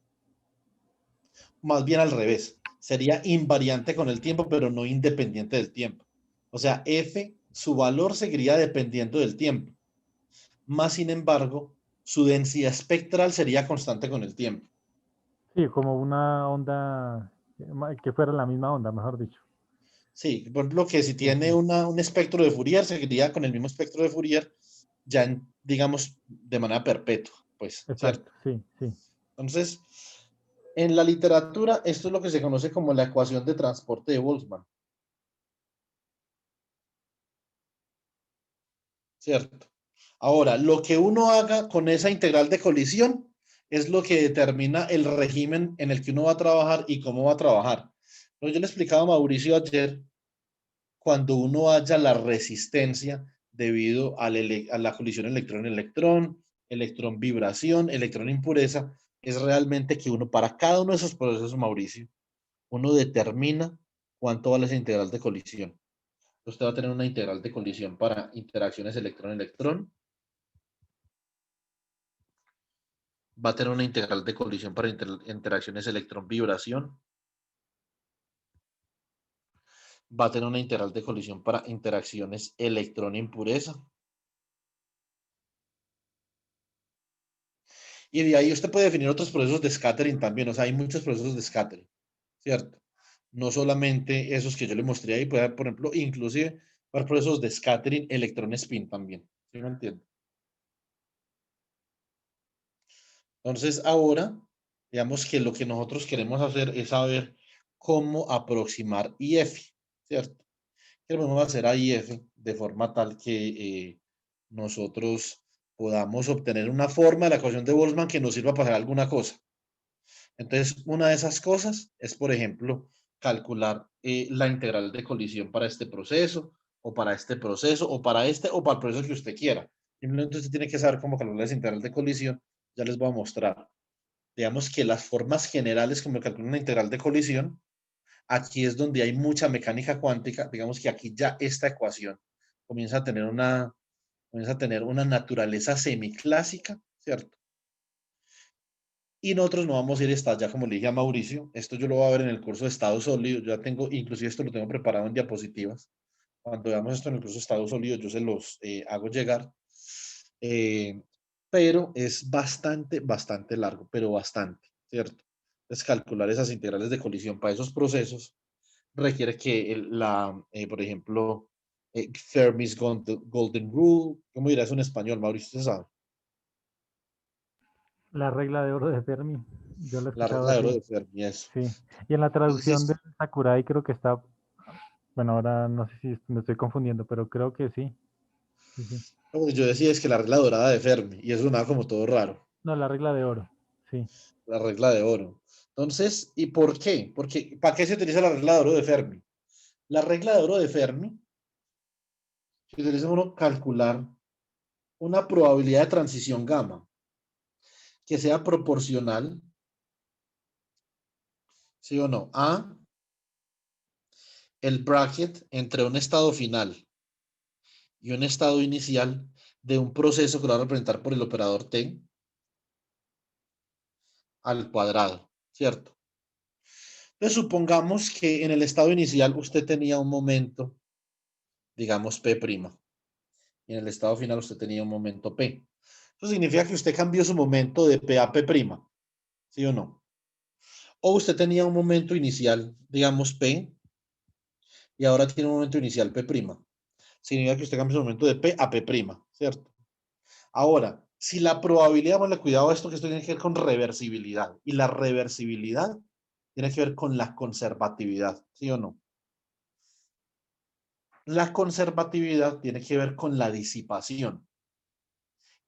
A: Más bien al revés. Sería invariante con el tiempo, pero no independiente del tiempo. O sea, F, su valor seguiría dependiendo del tiempo. Más sin embargo, su densidad espectral sería constante con el tiempo.
B: Sí, como una onda, que fuera la misma onda, mejor dicho.
A: Sí, por ejemplo, que si
B: Sí,
A: tiene
B: sí,
A: un espectro de Fourier, seguiría con el mismo espectro de Fourier, ya digamos, de manera perpetua, pues, ¿cierto?
B: exacto, sí, sí.
A: Entonces, en la literatura, esto es lo que se conoce como la ecuación de transporte de Boltzmann, ¿cierto? Ahora, lo que uno haga con esa integral de colisión es lo que determina el régimen en el que uno va a trabajar y cómo va a trabajar. Pero yo le explicaba a Mauricio ayer, cuando uno haya la resistencia debido a la colisión electrón-electrón, electrón-vibración, electrón-impureza, es realmente que uno, para cada uno de esos procesos, Mauricio, uno determina cuánto vale esa integral de colisión. Usted va a tener una integral de colisión para interacciones electrón-electrón, va a tener una integral de colisión para interacciones electrón-vibración, va a tener una integral de colisión para interacciones electrón-impureza. Y de ahí usted puede definir otros procesos de scattering también. O sea, hay muchos procesos de scattering, ¿cierto? No solamente esos que yo le mostré ahí, puede haber, por ejemplo, inclusive haber procesos de scattering electron-spin también. ¿Sí me entiende? Entonces, ahora, digamos que lo que nosotros queremos hacer es saber cómo aproximar IF, ¿cierto? Queremos hacer a IF de forma tal que nosotros podamos obtener una forma de la ecuación de Boltzmann que nos sirva para hacer alguna cosa. Entonces, una de esas cosas es, por ejemplo, calcular la integral de colisión para este proceso, o para este proceso, o para este, o para el proceso que usted quiera. Simplemente usted tiene que saber cómo calcular esa integral de colisión. Ya les voy a mostrar. Digamos que las formas generales como calcular una integral de colisión, aquí es donde hay mucha mecánica cuántica. Digamos que aquí ya esta ecuación comienza a tener una naturaleza semiclásica, ¿cierto? Y nosotros no vamos a ir hasta allá, como le dije a Mauricio. Esto yo lo voy a ver en el curso de estado sólido. Yo ya tengo, inclusive esto lo tengo preparado en diapositivas. Cuando veamos esto en el curso de estado sólido, yo se los hago llegar. Eh, pero es bastante largo, pero bastante, ¿cierto? Entonces, calcular esas integrales de colisión para esos procesos requiere que por ejemplo, Fermi's Golden Rule, ¿cómo dirás en español, Mauricio? ¿Usted sabe?
B: La regla de oro de Fermi, yo lo he
A: La
B: escuchado
A: regla de oro
B: así,
A: de Fermi, eso.
B: sí. Y en la traducción de
A: Entonces,
B: Sakurai creo que está, bueno, ahora no sé si me estoy confundiendo, pero creo que sí, sí, sí.
A: como yo decía, es que la regla dorada de Fermi, y eso nada como todo raro,
B: No, la regla de oro, sí.
A: la regla de oro. Entonces, ¿y por qué? Porque, ¿para qué se utiliza la regla de oro de Fermi? La regla de oro de Fermi se utiliza uno calcular una probabilidad de transición gamma que sea proporcional, ¿sí o no? A el bracket entre un estado final y un estado inicial de un proceso que lo va a representar por el operador t al cuadrado, ¿cierto? Entonces, supongamos que en el estado inicial usted tenía un momento, digamos, P', y en el estado final usted tenía un momento P. Eso significa que usted cambió su momento de P a P', ¿sí o no? O usted tenía un momento inicial, digamos P, y ahora tiene un momento inicial P'. Significa que usted cambia su momento de P a P', ¿cierto? Ahora, si la probabilidad, ponle cuidado a esto, que esto tiene que ver con reversibilidad. Y la reversibilidad tiene que ver con la conservatividad, ¿sí o no? La conservatividad tiene que ver con la disipación.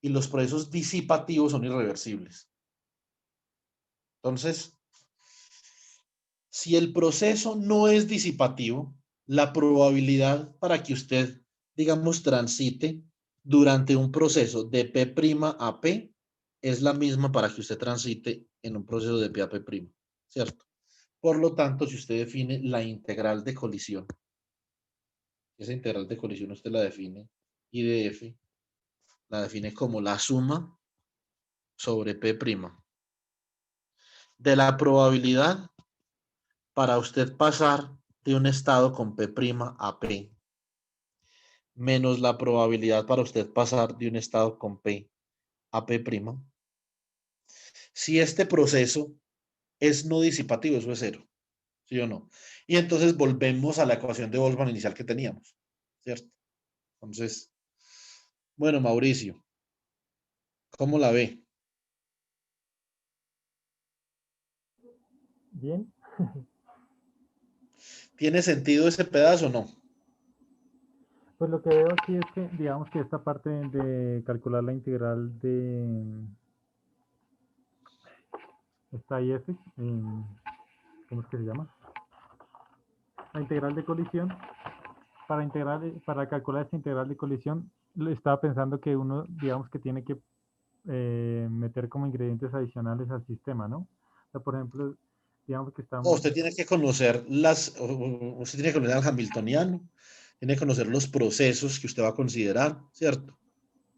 A: Y los procesos disipativos son irreversibles. Entonces, si el proceso no es disipativo, la probabilidad para que usted, digamos, transite durante un proceso de P' a P es la misma para que usted transite en un proceso de P a P', ¿cierto? Por lo tanto, si usted define la integral de colisión, esa integral de colisión usted la define, y de F, la define como la suma sobre P' de la probabilidad para usted pasar de un estado con P' a P, menos la probabilidad para usted pasar de un estado con P a P'. Si este proceso es no disipativo, eso es cero, ¿sí o no? Y entonces volvemos a la ecuación de Boltzmann inicial que teníamos, ¿cierto? Entonces, bueno, Mauricio, ¿cómo la ve?
B: Bien.
A: ¿Tiene sentido ese pedazo o no?
B: Pues lo que veo aquí es que, digamos que esta parte de calcular la integral de esta IF, ¿cómo es que se llama? La integral de colisión, para calcular esta integral de colisión, estaba pensando que uno, digamos que tiene que meter como ingredientes adicionales al sistema, ¿no? O sea, por ejemplo, digamos que
A: O
B: estamos,
A: usted tiene que conocer usted tiene que conocer al hamiltoniano, tiene que conocer los procesos que usted va a considerar, ¿cierto?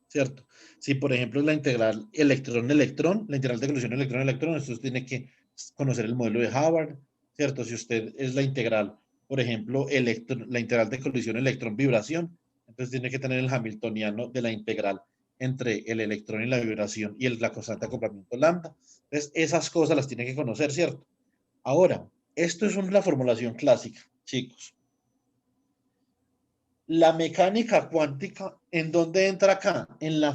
A: ¿Cierto? Si, por ejemplo, es la integral electrón-electrón, la integral de colisión electrón-electrón, usted tiene que conocer el modelo de Hubbard, ¿cierto? Si usted es la integral, por ejemplo, la integral de colisión electrón-vibración, entonces tiene que tener el hamiltoniano de la integral entre el electrón y la vibración y la constante de acoplamiento lambda. Entonces, esas cosas las tiene que conocer, ¿cierto? Ahora, esto es una formulación clásica, chicos. La mecánica cuántica, ¿en dónde entra acá?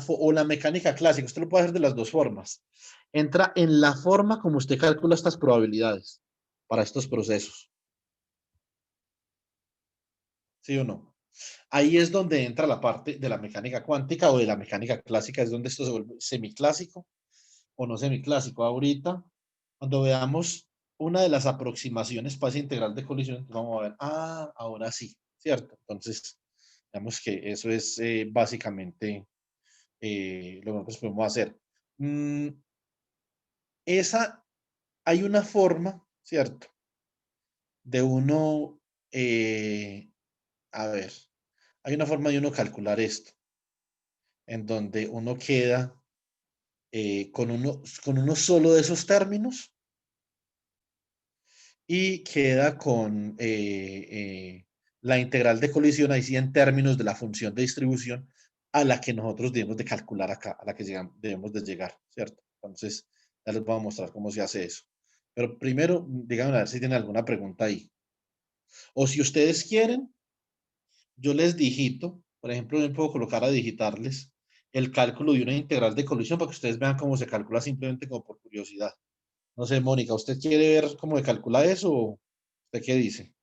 A: O la mecánica clásica, usted lo puede hacer de las dos formas. Entra en la forma como usted calcula estas probabilidades para estos procesos. ¿Sí o no? Ahí es donde entra la parte de la mecánica cuántica o de la mecánica clásica, es donde esto se vuelve semiclásico o no semiclásico. Ahorita, cuando veamos una de las aproximaciones para esa integral de colisión, vamos a ver, ahora sí, ¿cierto? Entonces, digamos que eso es básicamente lo que nosotros podemos hacer. Mm, esa, hay una forma, ¿cierto? De uno, a ver, hay una forma de uno calcular esto, en donde uno queda con uno solo de esos términos y queda con la integral de colisión, ahí sí en términos de la función de distribución a la que nosotros debemos de calcular acá, a la que debemos de llegar, ¿cierto? Entonces, ya les voy a mostrar cómo se hace eso. Pero primero, díganme a ver si tienen alguna pregunta ahí. O si ustedes quieren, yo les digito, por ejemplo, yo puedo colocar a digitarles el cálculo de una integral de colisión para que ustedes vean cómo se calcula simplemente como por curiosidad. No sé, Mónica, ¿usted quiere ver cómo se calcula eso o usted qué dice?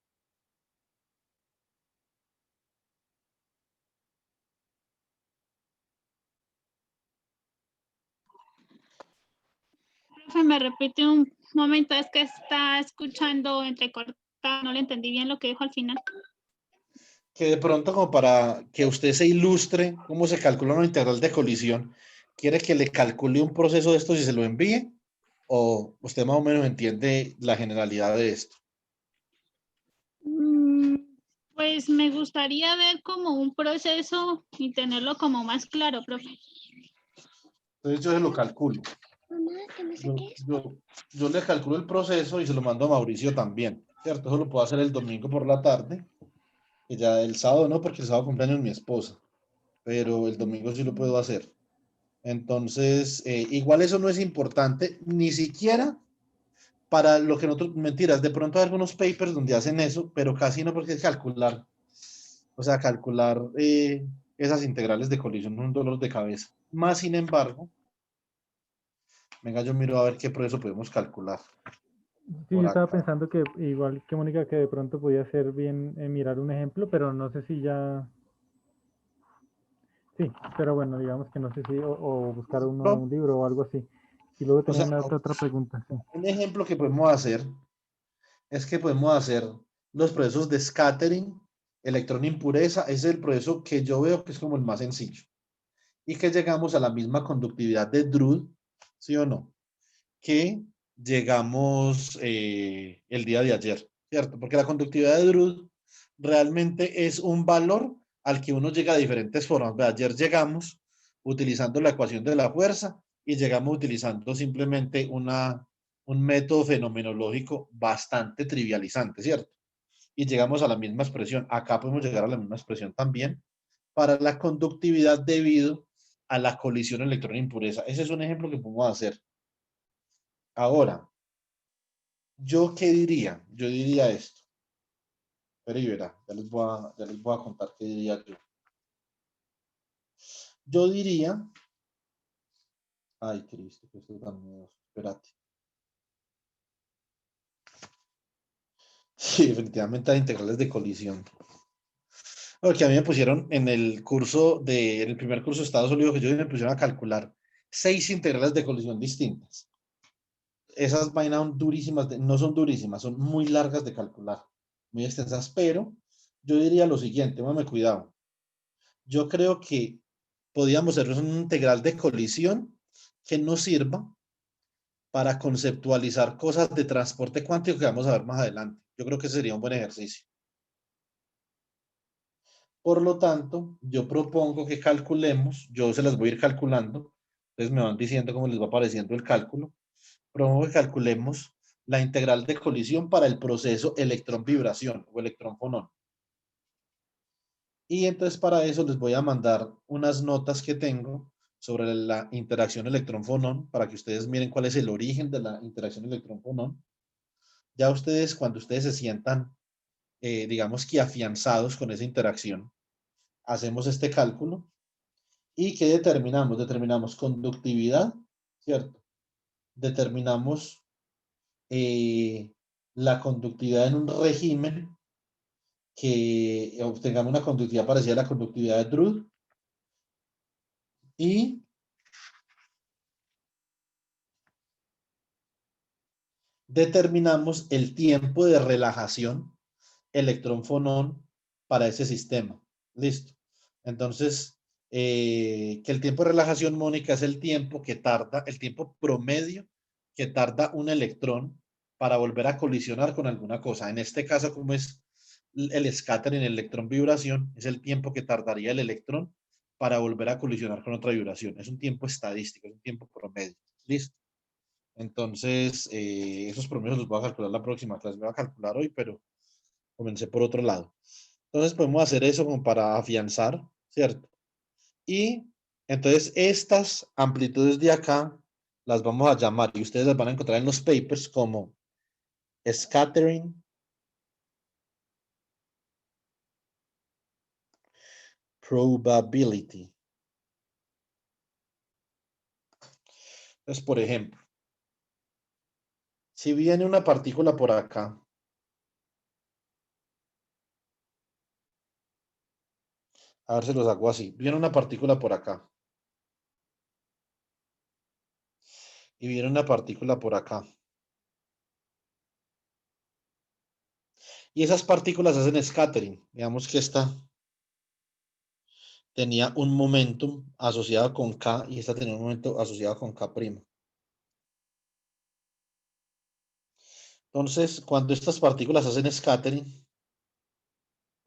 C: Profe, me repite un momento, es que está escuchando entrecortado, no le entendí bien lo que dijo al final.
A: Que de pronto como para que usted se ilustre cómo se calcula una integral de colisión, ¿quiere que le calcule un proceso de estos y se lo envíe? ¿O usted más o menos entiende la generalidad de esto?
C: Pues me gustaría ver como un proceso y tenerlo como más claro, profe.
A: Entonces yo se lo calculo. Yo le calculo el proceso y se lo mando a Mauricio también, ¿cierto? Eso lo puedo hacer el domingo por la tarde, y ya el sábado no, porque el sábado cumpleaños mi esposa, pero el domingo sí lo puedo hacer. Entonces, igual eso no es importante, ni siquiera para lo que nosotros, mentiras, de pronto hay algunos papers donde hacen eso, pero casi no, porque es calcular, o sea, calcular esas integrales de colisión es un dolor de cabeza. Más sin embargo, venga, yo miro a ver qué proceso podemos calcular
B: Sí,
A: por
B: yo estaba
A: acá.
B: pensando que igual que Mónica, que de pronto podía ser bien mirar un ejemplo, pero no sé si ya... Sí, pero bueno, digamos que no sé si, o buscar uno en
A: No,
B: un libro o algo así. Y luego
A: o
B: tenía
A: sea,
B: una otra pregunta, sí.
A: un ejemplo que podemos hacer es que podemos hacer los procesos de scattering, electrón impureza, ese es el proceso que yo veo que es como el más sencillo. Y que llegamos a la misma conductividad de Drude, ¿sí o no? Que llegamos el día de ayer, ¿cierto? Porque la conductividad de Drude realmente es un valor al que uno llega de diferentes formas. Ayer llegamos utilizando la ecuación de la fuerza y llegamos utilizando simplemente un método fenomenológico bastante trivializante, ¿cierto? Y llegamos a la misma expresión. Acá podemos llegar a la misma expresión también para la conductividad debido a la colisión electrón-impureza. Ese es un ejemplo que podemos hacer. Ahora, ¿yo qué diría? Yo diría esto. Pero y verá, ya les voy a contar qué diría yo. Yo diría, ay, Cristo, que esto también, espérate. Sí, efectivamente hay integrales de colisión. Porque a mí me pusieron en el curso en el primer curso de Estado Sólido que yo me pusieron a calcular 6 integrales de colisión distintas. Esas vainas son durísimas, no son durísimas, son muy largas de calcular, muy extensas, pero yo diría lo siguiente, mame cuidado. Yo creo que podríamos hacer un integral de colisión que nos sirva para conceptualizar cosas de transporte cuántico que vamos a ver más adelante. Yo creo que sería un buen ejercicio. Por lo tanto, yo propongo que calculemos, yo se las voy a ir calculando, entonces me van diciendo cómo les va apareciendo el cálculo. Propongo que calculemos la integral de colisión para el proceso electrón-vibración o electrón-fonón. Y entonces para eso les voy a mandar unas notas que tengo sobre la interacción electrón-fonón para que ustedes miren cuál es el origen de la interacción electrón-fonón. Ya ustedes, cuando ustedes se sientan, digamos que afianzados con esa interacción, hacemos este cálculo y ¿qué determinamos? Determinamos conductividad, ¿cierto? Determinamos la conductividad en un régimen que obtengamos una conductividad parecida a la conductividad de Drude y determinamos el tiempo de relajación electrón-fonón para ese sistema. Listo. Entonces, que el tiempo de relajación, Mónica, es el tiempo que tarda, el tiempo promedio que tarda un electrón para volver a colisionar con alguna cosa. En este caso, como es el scattering, el electrón vibración, es el tiempo que tardaría el electrón para volver a colisionar con otra vibración. Es un tiempo estadístico, es un tiempo promedio. ¿Listo? Entonces, esos promedios los voy a calcular la próxima clase. Voy a calcular hoy, pero comencé por otro lado. Entonces, podemos hacer eso como para afianzar, ¿cierto? Y entonces estas amplitudes de acá las vamos a llamar y ustedes las van a encontrar en los papers como scattering probability. Entonces, por ejemplo, si viene una partícula por acá, a ver si los hago así, viene una partícula por acá y viene una partícula por acá. Y esas partículas hacen scattering. Digamos que esta tenía un momentum asociado con K y esta tenía un momento asociado con K'. Entonces, cuando estas partículas hacen scattering,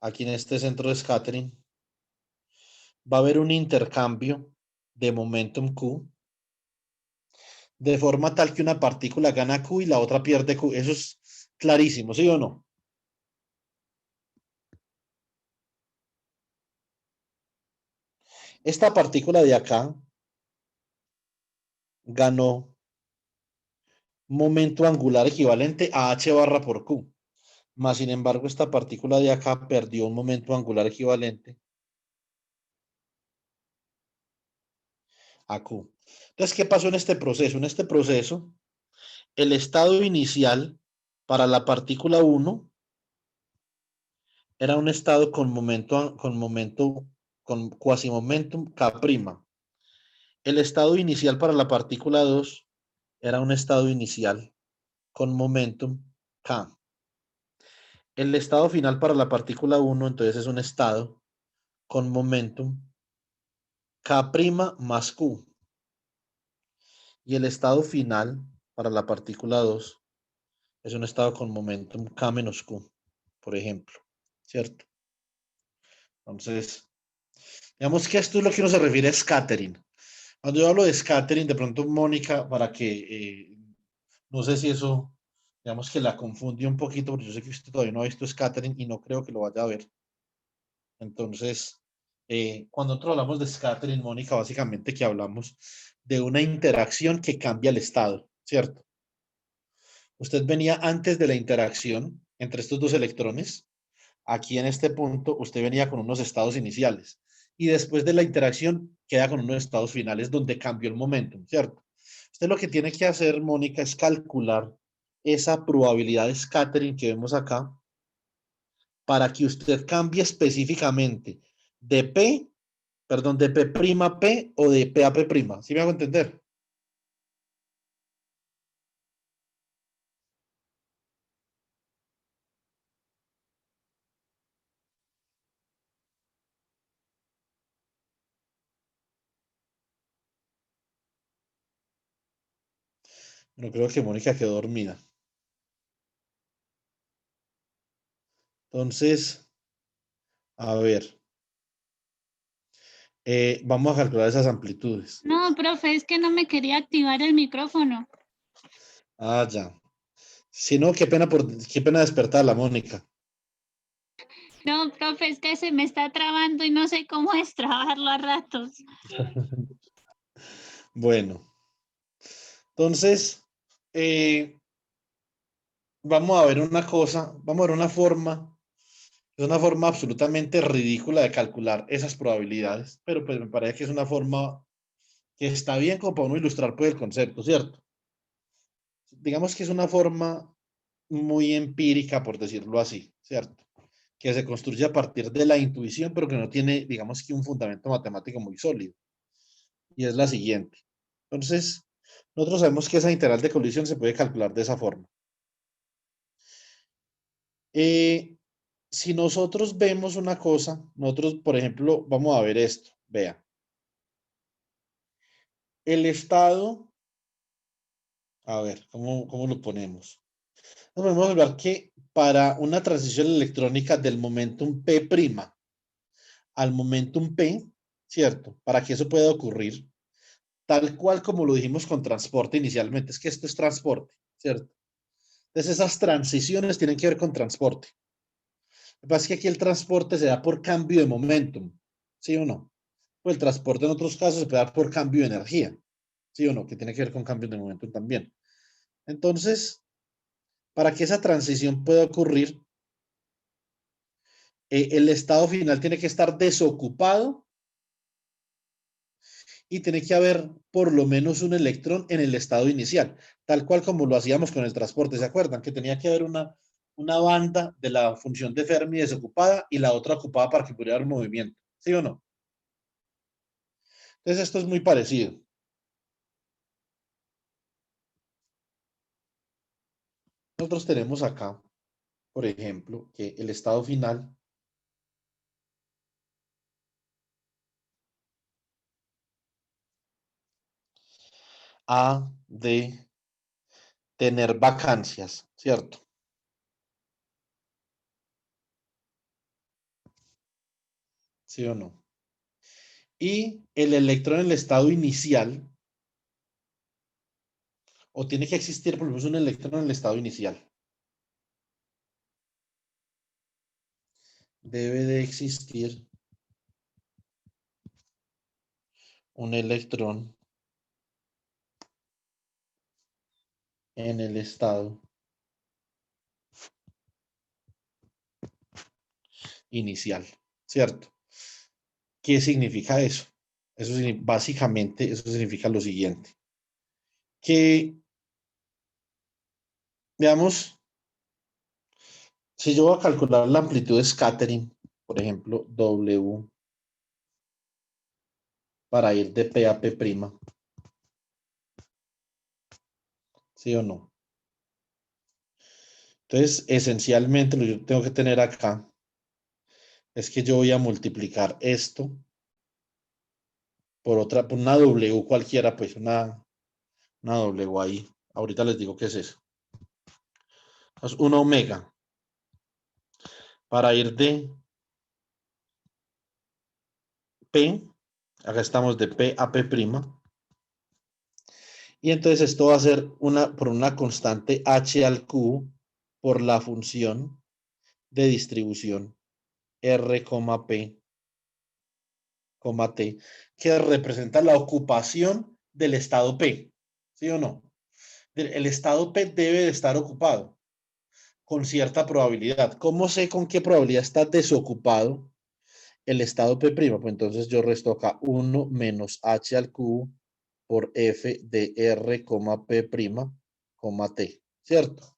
A: aquí en este centro de scattering, va a haber un intercambio de momentum Q, de forma tal que una partícula gana Q y la otra pierde Q. Eso es clarísimo, ¿sí o no? Esta partícula de acá ganó momento angular equivalente a h barra por q. Más sin embargo, esta partícula de acá perdió un momento angular equivalente a q. Entonces, ¿qué pasó en este proceso? En este proceso, el estado inicial para la partícula 1 era un estado con quasimomentum K'. El estado inicial para la partícula 2 era un estado inicial con momentum K. El estado final para la partícula 1 entonces es un estado con momentum K' más Q. Y el estado final para la partícula 2 es un estado con momentum K menos Q, por ejemplo, ¿cierto? Entonces, digamos que esto es lo que uno se refiere a scattering. Cuando yo hablo de scattering, de pronto Mónica, para que, no sé si eso, digamos que la confunde un poquito, porque yo sé que usted todavía no ha visto scattering y no creo que lo vaya a ver. Entonces, cuando nosotros hablamos de scattering, Mónica, básicamente que hablamos de una interacción que cambia el estado, ¿cierto? Usted venía antes de la interacción entre estos dos electrones. Aquí en este punto, usted venía con unos estados iniciales. Y después de la interacción, queda con unos estados finales donde cambió el momentum, ¿cierto? Usted lo que tiene que hacer, Mónica, es calcular esa probabilidad de scattering que vemos acá para que usted cambie específicamente de P, perdón, de P', o de P a P'. ¿Sí me hago entender? No creo que Mónica quedó dormida. Entonces, a ver, vamos a calcular esas amplitudes.
C: No, profe, es que no me quería activar el micrófono.
A: Ah, ya. Si no, qué pena despertar la Mónica.
C: No, profe, es que se me está trabando y no sé cómo destrabarlo a ratos.
A: Bueno, entonces, vamos a ver una cosa, vamos a ver una forma, es una forma absolutamente ridícula de calcular esas probabilidades, pero pues me parece que es una forma que está bien como para uno ilustrar pues el concepto, ¿cierto? Digamos que es una forma muy empírica, por decirlo así, ¿cierto? Que se construye a partir de la intuición, pero que no tiene, digamos que un fundamento matemático muy sólido. Y es la siguiente. Entonces, nosotros sabemos que esa integral de colisión se puede calcular de esa forma. Si nosotros vemos una cosa, nosotros, por ejemplo, vamos a ver esto. Vea. El estado, a ver, ¿cómo lo ponemos? Nos podemos hablar que para una transición electrónica del momentum P' al momentum P, ¿cierto? Para que eso pueda ocurrir, tal cual como lo dijimos con transporte inicialmente, es que esto es transporte, ¿cierto? Entonces esas transiciones tienen que ver con transporte. Lo que pasa es que aquí el transporte se da por cambio de momentum, ¿sí o no? Pues el transporte en otros casos se puede dar por cambio de energía, ¿sí o no? Que tiene que ver con cambio de momentum también. Entonces, para que esa transición pueda ocurrir, el estado final tiene que estar desocupado y tiene que haber por lo menos un electrón en el estado inicial, tal cual como lo hacíamos con el transporte, ¿se acuerdan? Que tenía que haber una banda de la función de Fermi desocupada y la otra ocupada para que pudiera haber movimiento, ¿sí o no? Entonces esto es muy parecido. Nosotros tenemos acá, por ejemplo, que el estado final ha de tener vacancias, ¿cierto? ¿Sí o no? Y el electrón en el estado inicial, o tiene que existir por lo menos un electrón en el estado inicial. Debe de existir un electrón en el estado inicial, ¿cierto? ¿Qué significa eso? Básicamente, eso significa lo siguiente. Que, veamos, si yo voy a calcular la amplitud de scattering, por ejemplo, W, para ir de P a P', ¿sí o no? Entonces, esencialmente, lo que yo tengo que tener acá es que yo voy a multiplicar esto por una W cualquiera, pues una W ahí. Ahorita les digo qué es eso. Es una omega para ir de P, acá estamos de P a P', y entonces esto va a ser por una constante h al cubo por la función de distribución R, P, T, que representa la ocupación del estado P, ¿sí o no? El estado P debe de estar ocupado con cierta probabilidad. ¿Cómo sé con qué probabilidad está desocupado el estado P'? Pues entonces yo resto acá 1 menos h al cubo por f de R, P', T, ¿cierto?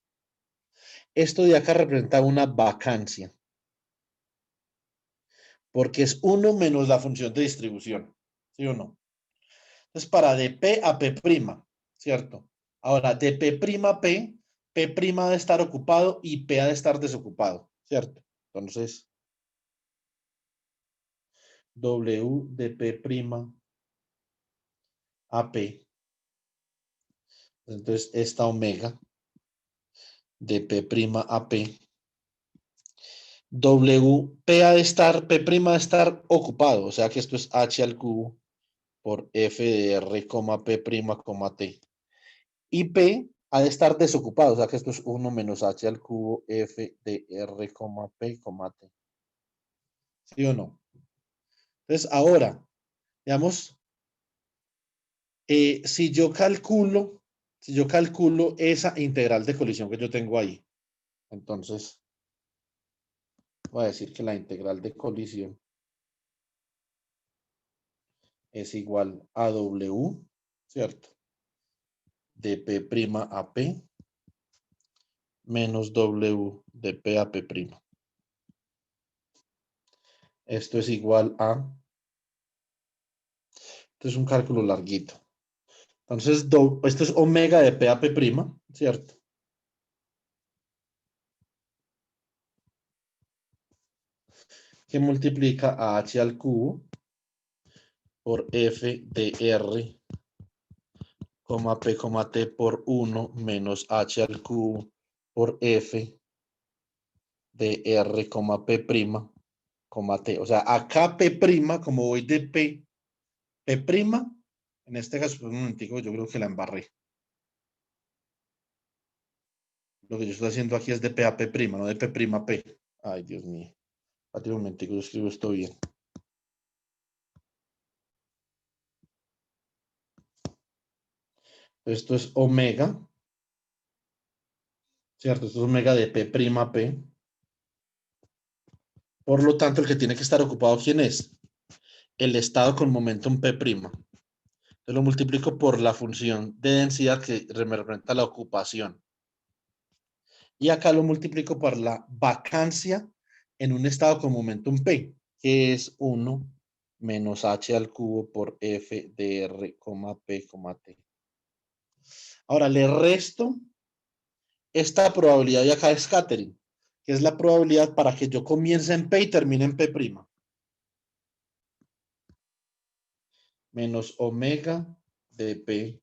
A: Esto de acá representa una vacancia, porque es 1 menos la función de distribución, ¿sí o no? Entonces, para de P a P', ¿cierto? Ahora, de P' a P, P' ha de estar ocupado y P ha de estar desocupado, ¿cierto? Entonces, W de P' a P. Entonces, esta omega de P' a P. P ha de estar, P' ha de estar ocupado, o sea que esto es H al cubo por F de R, P', T. Y P ha de estar desocupado, o sea que esto es 1 menos H al cubo F de R, P, T. ¿Sí o no? Entonces, ahora, digamos, si yo calculo esa integral de colisión que yo tengo ahí, entonces voy a decir que la integral de colisión es igual a W, ¿cierto? De P' a P menos W de P a P'. Esto es igual a, esto es un cálculo larguito. Entonces, esto es omega de P a P', ¿cierto? Que multiplica a H al cubo por F de R, P, T por 1 menos H al cubo por F de R, P', T. O sea, acá P', como voy de P, en este caso, por un momentico, yo creo que la embarré. Lo que yo estoy haciendo aquí es de P a P', no de P' a P. Ay, Dios mío. Un momentico, yo escribo esto bien. Esto es omega, ¿cierto? Esto es omega de P' a P. Por lo tanto, el que tiene que estar ocupado, ¿quién es? El estado con momentum P'. Entonces lo multiplico por la función de densidad que me representa la ocupación. Y acá lo multiplico por la vacancia en un estado con momentum P, que es 1 menos H al cubo por F de R, P, T. Ahora le resto esta probabilidad de acá de scattering, que es la probabilidad para que yo comience en P y termine en P'. Menos omega de P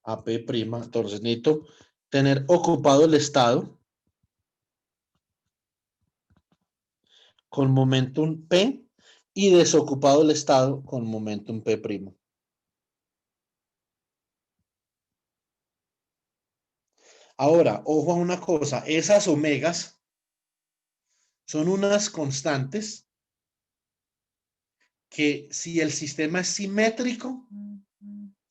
A: a P'. Entonces necesito tener ocupado el estado con momentum P y desocupado el estado con momentum P'. Ahora, ojo a una cosa, esas omegas son unas constantes que si el sistema es simétrico,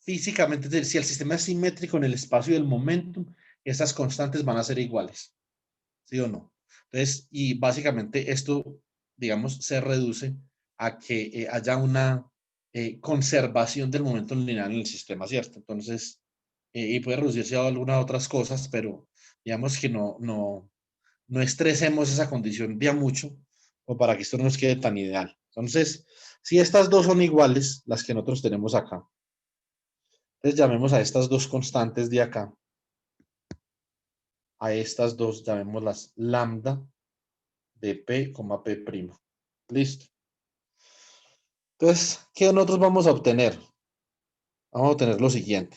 A: físicamente, es decir, si el sistema es simétrico en el espacio del momentum, esas constantes van a ser iguales, ¿sí o no? Entonces, y básicamente esto, digamos, se reduce a que haya una conservación del momento lineal en el sistema, ¿cierto? Entonces, y puede reducirse a algunas otras cosas, pero digamos que no estresemos esa condición ya mucho o para que esto no nos quede tan ideal. Entonces, si estas dos son iguales, las que nosotros tenemos acá, entonces llamemos a estas dos constantes de acá, a estas dos llamémoslas lambda de P, P'. Listo. Entonces, ¿qué nosotros vamos a obtener? Vamos a obtener lo siguiente.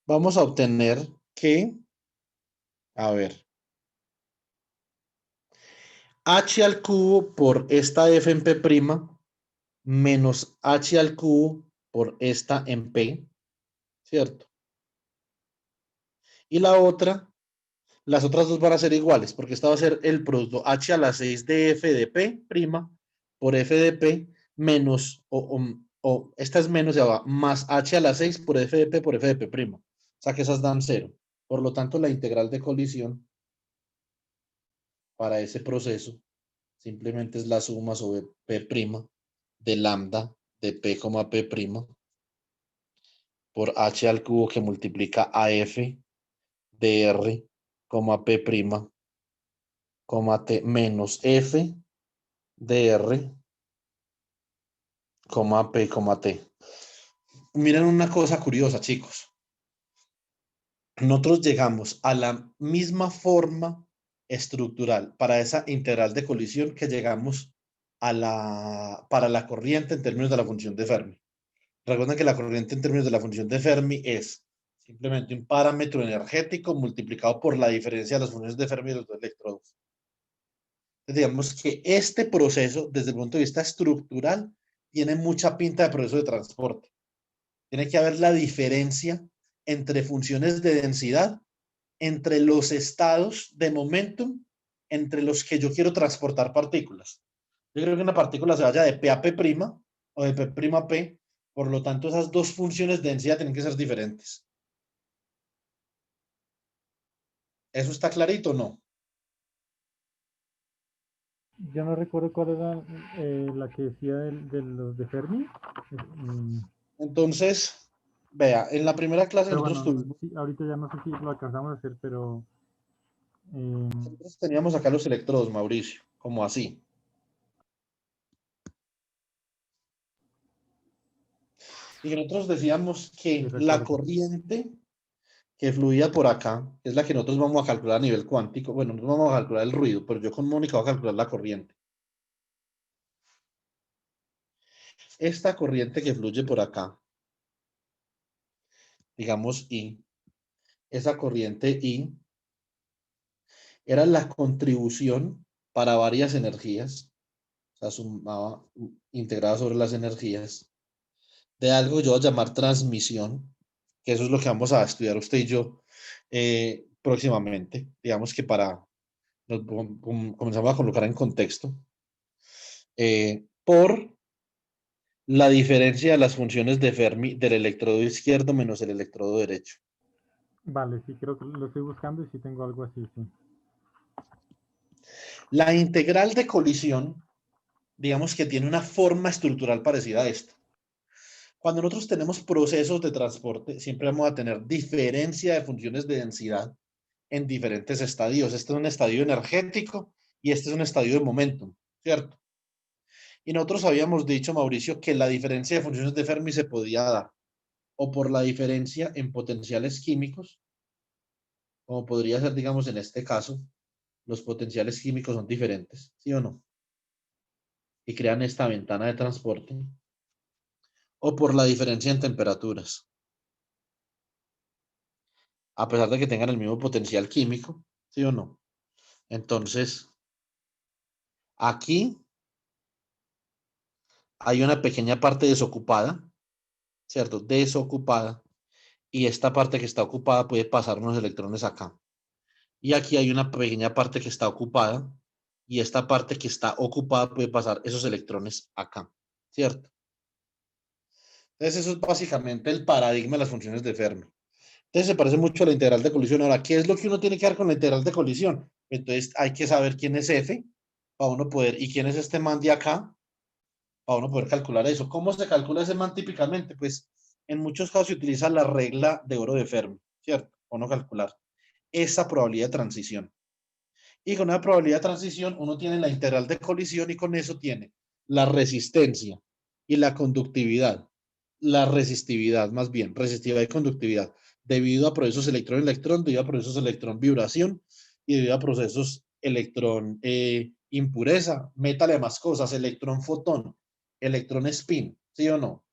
A: Vamos a obtener que, a ver, h al cubo por esta f en P' menos h al cubo por esta en P, ¿cierto? Y la otra, las otras dos van a ser iguales, porque esta va a ser el producto h a la 6 de f de P' por f de P menos, o esta es menos, ya va, más h a la 6 por f de P por f de P'. O sea que esas dan 0. Por lo tanto, la integral de colisión para ese proceso simplemente es la suma sobre P' de lambda de P, P' por h al cubo que multiplica a f de R, P', T menos f de R, P, T. Miren una cosa curiosa, chicos. Nosotros llegamos a la misma forma estructural para esa integral de colisión que llegamos para la corriente en términos de la función de Fermi. Recuerden que la corriente en términos de la función de Fermi es simplemente un parámetro energético multiplicado por la diferencia de las funciones de Fermi de los dos electrodos. Entonces, digamos que este proceso, desde el punto de vista estructural, tiene mucha pinta de proceso de transporte. Tiene que haber la diferencia entre funciones de densidad, entre los estados de momentum, entre los que yo quiero transportar partículas. Yo creo que una partícula se vaya de P a P' o de P' a P, por lo tanto esas dos funciones de densidad tienen que ser diferentes. ¿Eso está clarito o no?
B: Yo no recuerdo cuál era la que decía de los de Fermi.
A: Entonces, vea, en la primera clase
B: Pero
A: nosotros
B: bueno,
A: tuvimos,
B: sí, ahorita ya no sé si lo alcanzamos a hacer, pero
A: nosotros teníamos acá los electrodos, Mauricio, como así. Y nosotros decíamos
B: sí
A: que la
B: recuerdo.
A: corriente que fluía por acá es la que nosotros vamos a calcular a nivel cuántico. Bueno, nosotros vamos a calcular el ruido, pero yo con Mónica voy a calcular la corriente. Esta corriente que fluye por acá, digamos I, esa corriente I era la contribución para varias energías, o sea, sumaba, integrada sobre las energías, de algo que yo voy a llamar transmisión, que eso es lo que vamos a estudiar usted y yo próximamente. Digamos que comenzamos a colocar en contexto, por la diferencia de las funciones de Fermi del electrodo izquierdo menos el electrodo derecho.
B: Vale, sí, creo que lo estoy buscando y sí tengo algo así, sí.
A: La integral de colisión, digamos que tiene una forma estructural parecida a esta. Cuando nosotros tenemos procesos de transporte, siempre vamos a tener diferencia de funciones de densidad en diferentes estadios. Este es un estadio energético y este es un estadio de momentum, ¿cierto? Y nosotros habíamos dicho, Mauricio, que la diferencia de funciones de Fermi se podía dar o por la diferencia en potenciales químicos, como podría ser, digamos, en este caso, los potenciales químicos son diferentes, ¿sí o no? Y crean esta ventana de transporte, o por la diferencia en temperaturas. A pesar de que tengan el mismo potencial químico, ¿sí o no? Entonces, aquí hay una pequeña parte desocupada, ¿cierto? Desocupada. Y esta parte que está ocupada puede pasar unos electrones acá. Y aquí hay una pequeña parte que está ocupada. Y esta parte que está ocupada puede pasar esos electrones acá, ¿cierto? Entonces eso es básicamente el paradigma de las funciones de Fermi. Entonces se parece mucho a la integral de colisión. Ahora, ¿qué es lo que uno tiene que dar con la integral de colisión? Entonces hay que saber quién es F para uno poder, y quién es este man de acá, para uno poder calcular eso. ¿Cómo se calcula ese man típicamente? Pues en muchos casos se utiliza la regla de oro de Fermi, ¿cierto? Para uno calcular esa probabilidad de transición. Y con una probabilidad de transición uno tiene la integral de colisión y con eso tiene la resistencia y la conductividad. La resistividad, más bien, resistividad y conductividad, debido a procesos electrón-electrón, debido a procesos electrón-vibración y debido a procesos electrón-impureza. Métale más cosas, electrón-fotón, electrón-spin, ¿sí o no?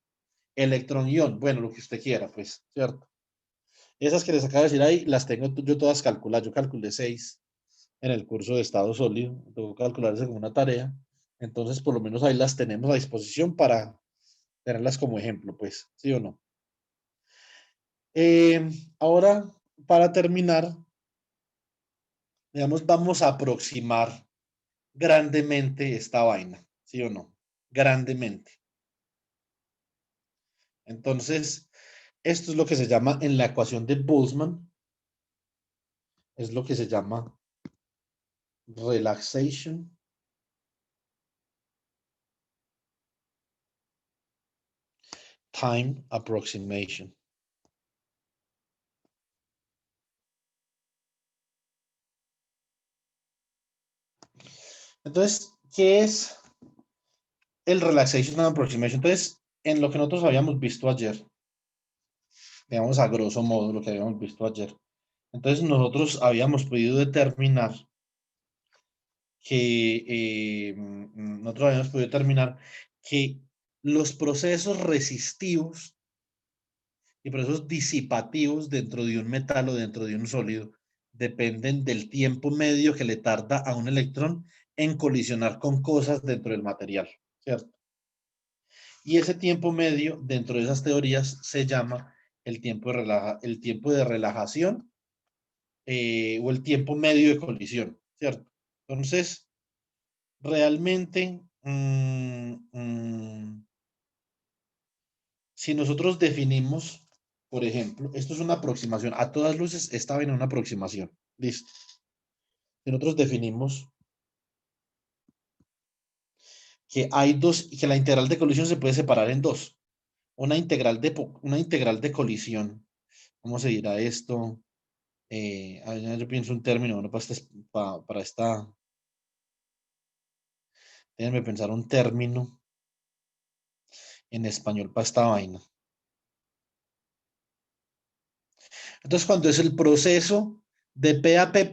A: Electrón-ion, bueno, lo que usted quiera, pues, ¿cierto? Esas que les acabo de decir ahí, las tengo yo todas calculadas. Yo calculé 6 en el curso de estado sólido. Tengo que calcularse como una tarea. Entonces, por lo menos ahí las tenemos a disposición para tenerlas como ejemplo, pues, ¿sí o no? Ahora, para terminar, digamos, vamos a aproximar grandemente esta vaina, ¿sí o no? Grandemente. Entonces, esto es lo que se llama en la ecuación de Boltzmann, es lo que se llama relaxation time approximation. Entonces, ¿qué es el relaxation time approximation? Entonces, en lo que nosotros habíamos visto ayer, digamos a grosso modo lo que habíamos visto ayer, entonces nosotros habíamos podido determinar que nosotros habíamos podido determinar que los procesos resistivos y procesos disipativos dentro de un metal o dentro de un sólido dependen del tiempo medio que le tarda a un electrón en colisionar con cosas dentro del material, ¿cierto? Y ese tiempo medio dentro de esas teorías se llama el tiempo de relajación o el tiempo medio de colisión, ¿cierto? Entonces, realmente, si nosotros definimos, por ejemplo, esto es una aproximación, a todas luces estaba en una aproximación, listo. Si nosotros definimos que hay dos, que la integral de colisión se puede separar en dos, una integral de colisión, ¿cómo se dirá esto? Yo pienso un término, bueno, para esta, déjenme pensar un término en español para esta vaina. Entonces, cuando es el proceso de P a P',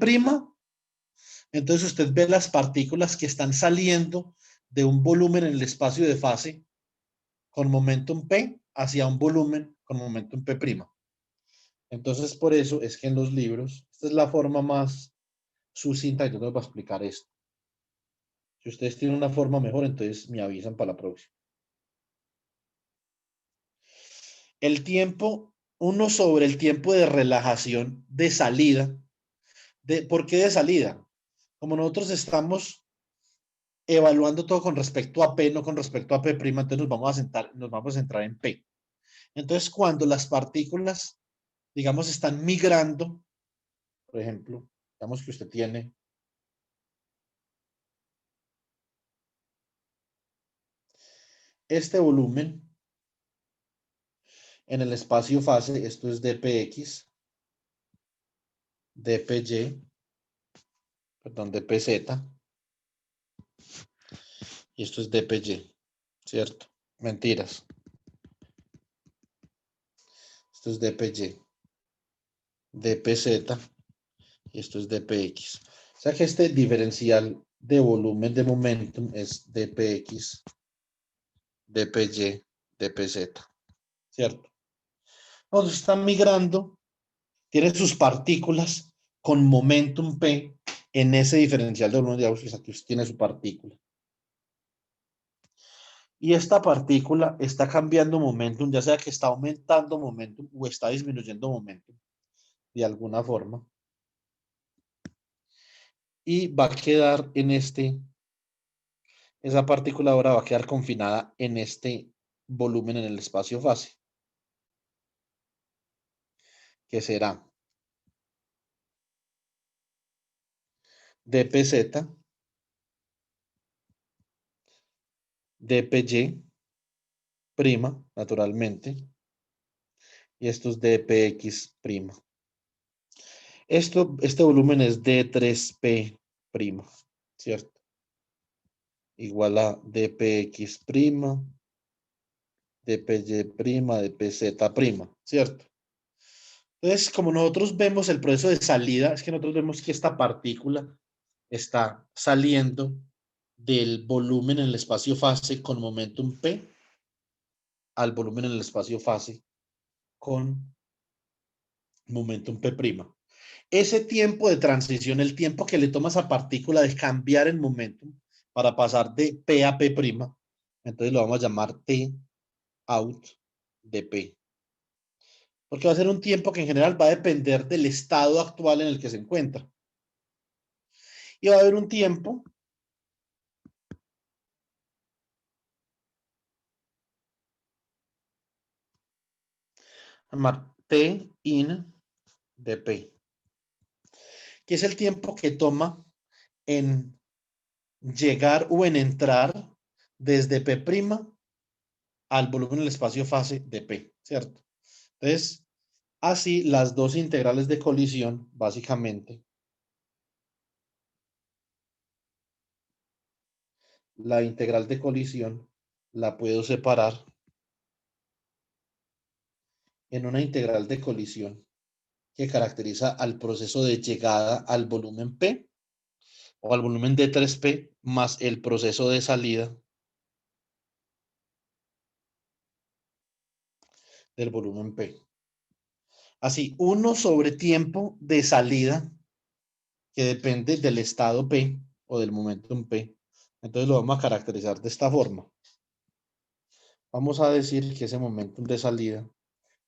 A: entonces usted ve las partículas que están saliendo de un volumen en el espacio de fase con momentum P hacia un volumen con momentum P'. Entonces, por eso es que en los libros, esta es la forma más sucinta que yo tengo para explicar esto. Si ustedes tienen una forma mejor, entonces me avisan para la próxima. El tiempo, 1 sobre el tiempo de relajación de salida. ¿Por qué de salida? Como nosotros estamos evaluando todo con respecto a P, no con respecto a P', entonces nos vamos a centrar en P. Entonces, cuando las partículas, digamos, están migrando, por ejemplo, digamos que usted tiene este volumen en el espacio fase, esto es dpx, dpy, perdón, dpz, y esto es dpy, ¿cierto? Mentiras. Esto es dpy, dpz, y esto es dpx. O sea que este diferencial de volumen de momentum es dpx, dpy, dpz, ¿cierto? Cuando están migrando, tiene sus partículas con momentum P en ese diferencial de volumen de Gauss, aquí usted tiene su partícula. Y esta partícula está cambiando momentum, ya sea que está aumentando momentum o está disminuyendo momentum de alguna forma. Y va a quedar en esa partícula ahora va a quedar confinada en este volumen en el espacio fase, que será dpz, dpy, prima, naturalmente, y esto es dpx prima. Este volumen es d3p prima, ¿cierto? Igual a dpx prima, dpy prima, dpz prima, ¿cierto? Entonces, como nosotros vemos el proceso de salida, es que nosotros vemos que esta partícula está saliendo del volumen en el espacio fase con momentum p al volumen en el espacio fase con momentum p'. Ese tiempo de transición, el tiempo que le toma a esa partícula de cambiar el momentum para pasar de p a p', entonces lo vamos a llamar t out de p. Porque va a ser un tiempo que en general va a depender del estado actual en el que se encuentra. Y va a haber un tiempo llamar t in de p, que es el tiempo que toma en llegar o en entrar desde p' al volumen del espacio fase de p, ¿cierto? Entonces, así las dos integrales de colisión, básicamente, la integral de colisión la puedo separar en una integral de colisión que caracteriza al proceso de llegada al volumen P o al volumen D3P más el proceso de salida del volumen P. Así, 1 sobre tiempo de salida que depende del estado P o del momentum P. Entonces lo vamos a caracterizar de esta forma. Vamos a decir que ese momentum de salida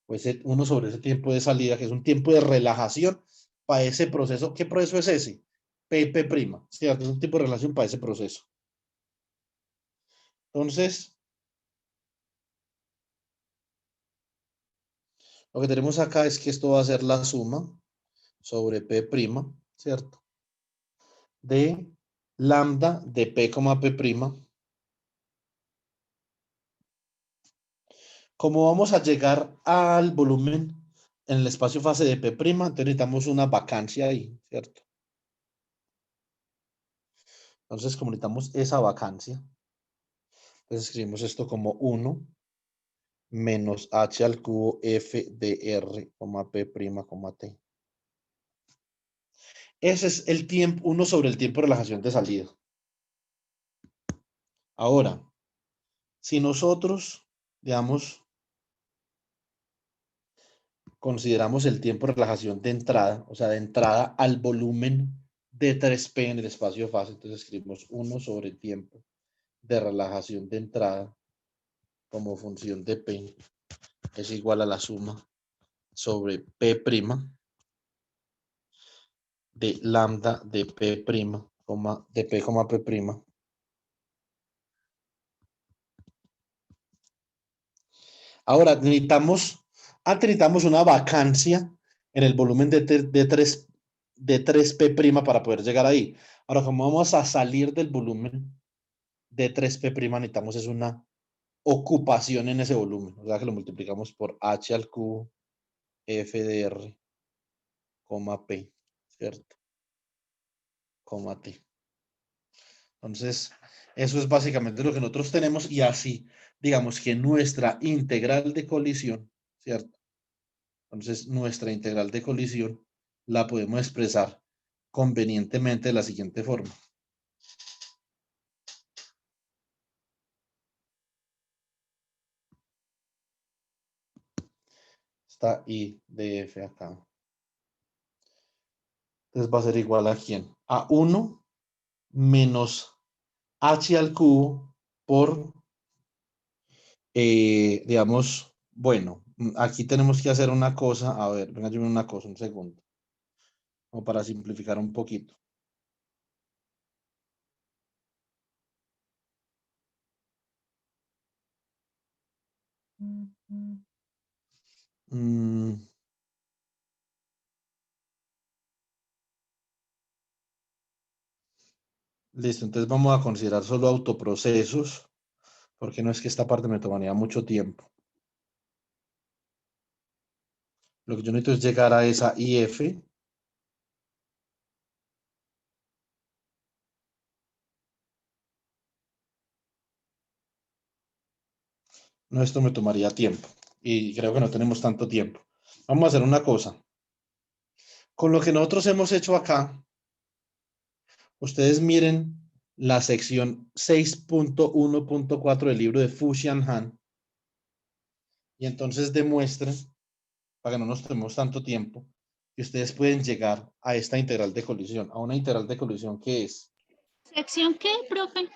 A: puede ser 1 sobre ese tiempo de salida, que es un tiempo de relajación para ese proceso. ¿Qué proceso es ese? P', ¿cierto? Es un tipo de relación para ese proceso. Entonces, lo que tenemos acá es que esto va a ser la suma sobre P', ¿cierto? De lambda de P, P'. Como vamos a llegar al volumen en el espacio fase de P', entonces necesitamos una vacancia ahí, ¿cierto? Entonces, como necesitamos esa vacancia, entonces escribimos esto como 1 menos h al cubo f de r, p', t. Ese es el tiempo, 1 sobre el tiempo de relajación de salida. Ahora, si nosotros, digamos, consideramos el tiempo de relajación de entrada, o sea, de entrada al volumen de 3P en el espacio fase, entonces escribimos 1 sobre el tiempo de relajación de entrada como función de P es igual a la suma sobre P' de lambda de P', de P, P'. Ahora necesitamos una vacancia en el volumen de 3P' para poder llegar ahí. Ahora, como vamos a salir del volumen de 3P', necesitamos es una ocupación en ese volumen. O sea que lo multiplicamos por h al cubo f de r, P, ¿cierto? T. Entonces, eso es básicamente lo que nosotros tenemos y así, digamos que nuestra integral de colisión, ¿cierto? Entonces, nuestra integral de colisión la podemos expresar convenientemente de la siguiente forma. Está I de F acá. Entonces va a ser igual a ¿quién? A 1 menos h al cubo por, digamos, bueno, aquí tenemos que hacer una cosa. A ver, venga, yo una cosa, un segundo. Como para simplificar un poquito. Mm, listo, entonces vamos a considerar solo autoprocesos, porque no es que esta parte me tomaría mucho tiempo. Lo que yo necesito es llegar a esa IF. No, esto me tomaría tiempo y creo que no tenemos tanto tiempo. Vamos a hacer una cosa. Con lo que nosotros hemos hecho acá, ustedes miren la sección 6.1.4 del libro de Fuxian Han y entonces demuestren, para que no nos tomemos tanto tiempo, que ustedes pueden llegar a esta integral de colisión, a una integral de colisión que es
C: ¿Sección qué, profe?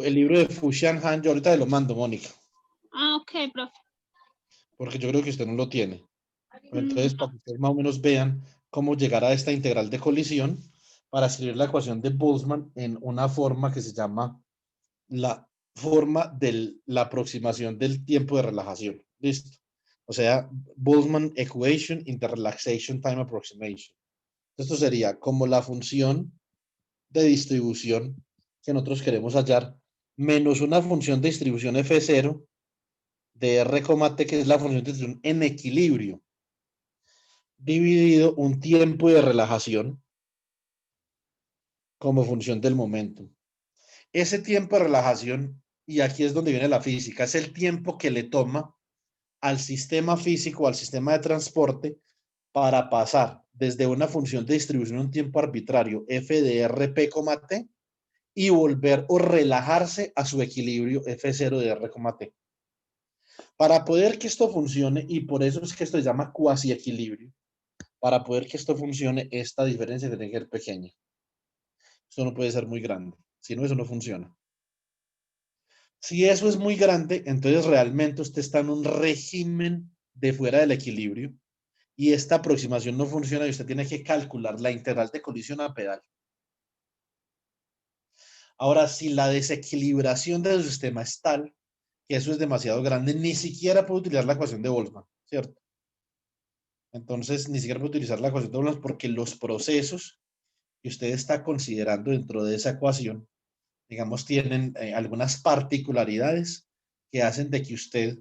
A: el libro de Fuxian Han. Yo ahorita te lo mando, Mónica,
C: Ah, ok, profe.
A: porque yo creo que usted no lo tiene.
C: Mm,
A: Entonces, para que ustedes más o menos vean cómo llegar a esta integral de colisión para escribir la ecuación de Boltzmann en una forma que se llama la forma de la aproximación del tiempo de relajación. ¿Listo? O sea, Boltzmann Equation in the Relaxation Time Approximation. Esto sería como la función de distribución que nosotros queremos hallar menos una función de distribución F0 de R, T, que es la función de distribución en equilibrio, dividido un tiempo de relajación como función del momento. Ese tiempo de relajación, y aquí es donde viene la física, es el tiempo que le toma al sistema físico, al sistema de transporte, para pasar desde una función de distribución en un tiempo arbitrario, f de r, p, t, y volver o relajarse a su equilibrio f0 de r, t. Para poder que esto funcione, y por eso es que esto se llama cuasi equilibrio, para poder que esto funcione, esta diferencia tiene que ser pequeña. Esto no puede ser muy grande, si no, eso no funciona. Si eso es muy grande, entonces realmente usted está en un régimen de fuera del equilibrio y esta aproximación no funciona y usted tiene que calcular la integral de colisión a pedal. Ahora, si la desequilibración del sistema es tal que eso es demasiado grande, ni siquiera puede utilizar la ecuación de Boltzmann, ¿cierto? Entonces, ni siquiera puede utilizar la ecuación de Boltzmann porque los procesos que usted está considerando dentro de esa ecuación, digamos, tienen algunas particularidades que hacen de que usted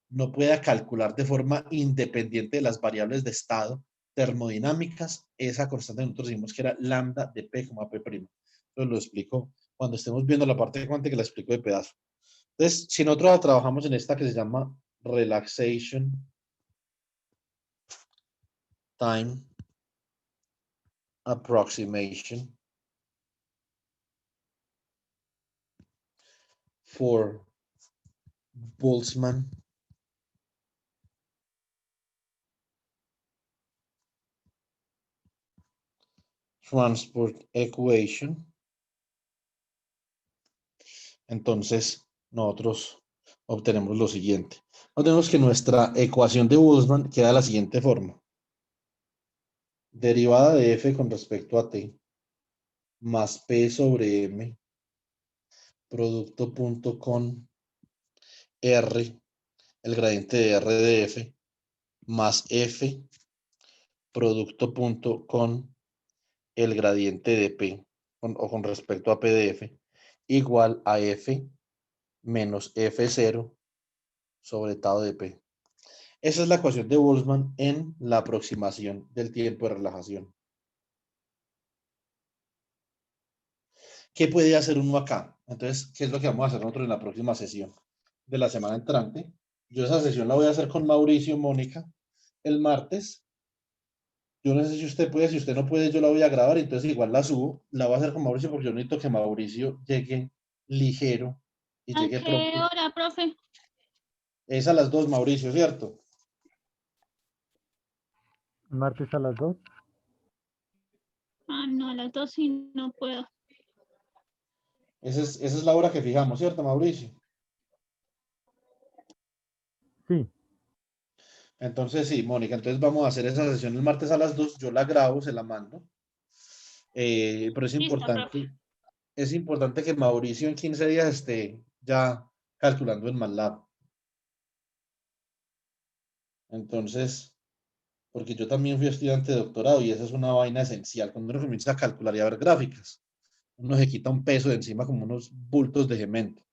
A: no pueda calcular de forma independiente de las variables de estado termodinámicas esa constante que nosotros decimos que era lambda de P, P'. Entonces lo explico cuando estemos viendo la parte cuántica, la explico de pedazo. Entonces, si nosotros trabajamos en esta que se llama Relaxation Time Approximation for Boltzmann Transport Equation. Entonces, nosotros obtenemos lo siguiente. Obtenemos que nuestra ecuación de Boltzmann queda de la siguiente forma. Derivada de f con respecto a t más p sobre m producto punto con r, el gradiente de r de f, más f producto punto con el gradiente de p o con respecto a p de f igual a f menos f0 sobre tau de p. Esa es la ecuación de Boltzmann en la aproximación del tiempo de relajación. ¿Qué puede hacer uno acá? Entonces, ¿qué es lo que vamos a hacer nosotros en la próxima sesión de la semana entrante? Yo esa sesión la voy a hacer con Mauricio y Mónica el martes. Yo no sé si usted puede, si usted no puede, yo la voy a grabar, entonces igual la subo. La voy a hacer con Mauricio porque yo necesito que Mauricio llegue ligero y
C: ¿A
A: llegue
C: qué
A: pronto.
C: hora, profe?
A: Es a las 2, Mauricio, ¿cierto?
B: Martes a las 2.
C: Ah, no, a las 2 sí no puedo.
A: Esa es la hora que fijamos, ¿cierto, Mauricio?
B: Sí.
A: Entonces, sí, Mónica, entonces vamos a hacer esa sesión el martes a las 2. Yo la grabo, se la mando. Pero
C: Listo, profe.
A: es importante que Mauricio en 15 días esté ya calculando en MATLAB. Entonces, porque yo también fui estudiante de doctorado y esa es una vaina esencial. Cuando uno comienza a calcular y a ver gráficas, uno se quita un peso de encima como unos bultos de cemento.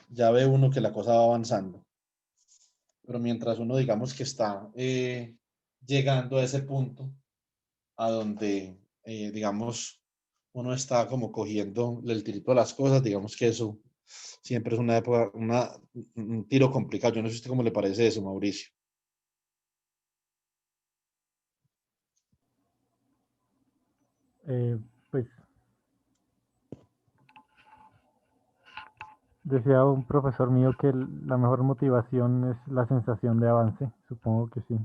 A: Ya ve uno que la cosa va avanzando. Pero mientras uno, digamos que está llegando a ese punto, a donde, digamos, uno está como cogiendo el tirito a las cosas, digamos que eso siempre es una época, un tiro complicado. Yo no sé a usted cómo le parece eso, Mauricio.
B: Pues decía un profesor mío que la mejor motivación es la sensación de avance. Supongo que sí.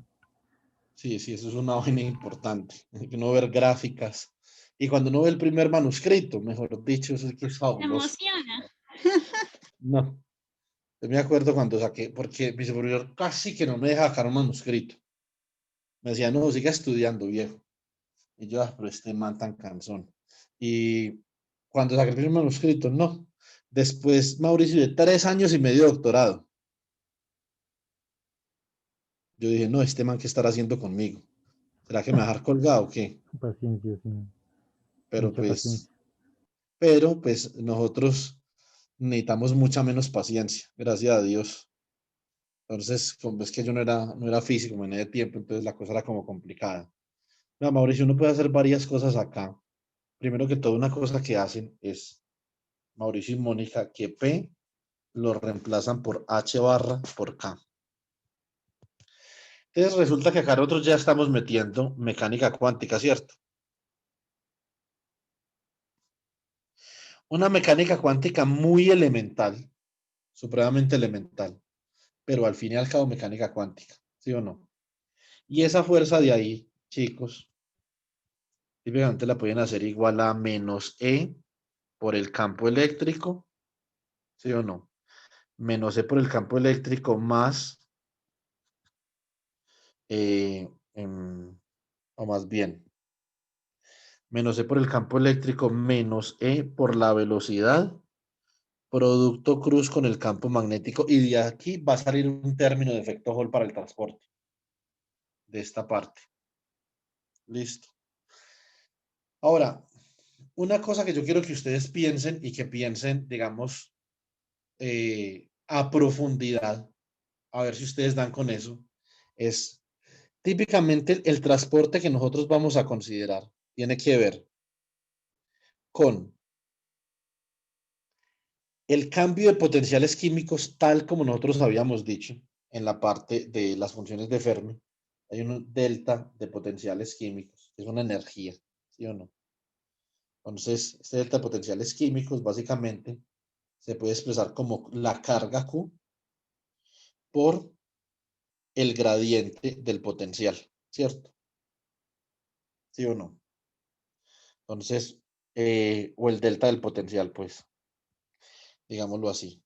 A: Sí, sí, eso es una vaina importante. Que uno ver gráficas. Y cuando uno ve el primer manuscrito, mejor dicho, eso es que es
C: Se
A: fabuloso.
C: emociona.
A: No, yo me acuerdo cuando saqué, porque mi superior casi que no me deja sacar un manuscrito. Me decía, no, siga estudiando, viejo. Y yo, pero este man tan cansón. Y cuando saqué el primer manuscrito, no. Después, Mauricio, de 3 años y medio de doctorado. Yo dije, no, este man, ¿qué estará haciendo conmigo? ¿Será que me va a dejar colgado o qué?
B: Paciencia, sí.
A: Pero
B: Mucha
A: pues,
B: paciencia.
A: nosotros necesitamos mucha menos paciencia, gracias a Dios. Entonces, como es que yo no era físico, me de tiempo, entonces la cosa era como complicada. No, Mauricio, uno puede hacer varias cosas acá. Primero que todo, una cosa que hacen es Mauricio y Mónica, que P lo reemplazan por H barra por K. Entonces resulta que acá nosotros ya estamos metiendo mecánica cuántica, ¿cierto? Una mecánica cuántica muy elemental, supremamente elemental, pero al fin y al cabo mecánica cuántica, ¿sí o no? Y esa fuerza de ahí, chicos, típicamente la pueden hacer igual a menos E por el campo eléctrico, ¿sí o no? Menos E por el campo eléctrico más, eh, em, o más bien, menos E por el campo eléctrico menos E por la velocidad, producto cruz con el campo magnético, y de aquí va a salir un término de efecto Hall para el transporte de esta parte. Listo. Ahora, una cosa que yo quiero que ustedes piensen y que piensen, digamos, a profundidad, a ver si ustedes dan con eso, es típicamente el transporte que nosotros vamos a considerar tiene que ver con el cambio de potenciales químicos tal como nosotros habíamos dicho en la parte de las funciones de Fermi. Hay un delta de potenciales químicos, es una energía, ¿sí o no? Entonces, este delta de potenciales químicos básicamente se puede expresar como la carga Q por el gradiente del potencial, ¿cierto? ¿Sí o no? Entonces, o el delta del potencial, pues, digámoslo así,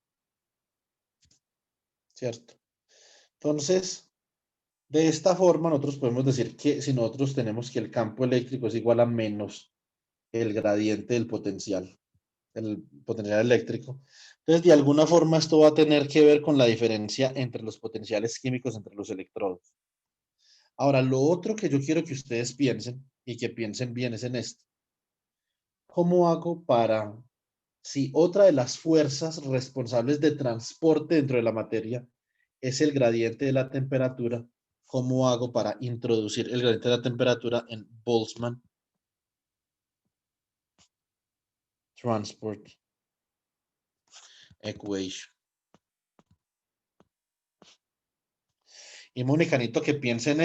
A: ¿cierto? Entonces, de esta forma, nosotros podemos decir que si nosotros tenemos que el campo eléctrico es igual a menos el gradiente del potencial, el potencial eléctrico, entonces de alguna forma esto va a tener que ver con la diferencia entre los potenciales químicos entre los electrodos. Ahora, lo otro que yo quiero que ustedes piensen y que piensen bien es en esto. ¿Cómo hago para, si otra de las fuerzas responsables de transporte dentro de la materia es el gradiente de la temperatura, cómo hago para introducir el gradiente de la temperatura en Boltzmann Transport Equation? Y Mónica, necesito que piense en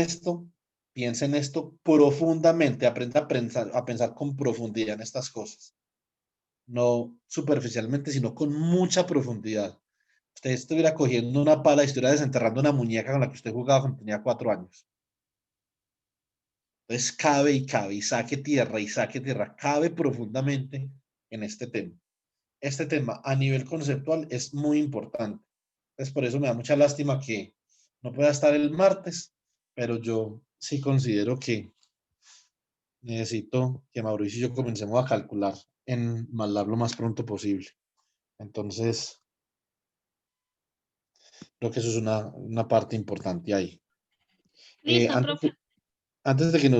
A: esto profundamente, aprenda a pensar con profundidad en estas cosas. No superficialmente, sino con mucha profundidad. Usted estuviera cogiendo una pala y estuviera desenterrando una muñeca con la que usted jugaba cuando tenía 4 años. Entonces cabe y saque tierra, cabe profundamente en este tema. Este tema a nivel conceptual es muy importante. Entonces por eso me da mucha lástima que no pueda estar el martes, pero yo sí considero que necesito que Mauricio y yo comencemos a calcular en MATLAB lo más pronto posible. Entonces, Creo que eso es una parte importante ahí.
C: Listo,
A: Antes
C: profe.
A: antes de que nos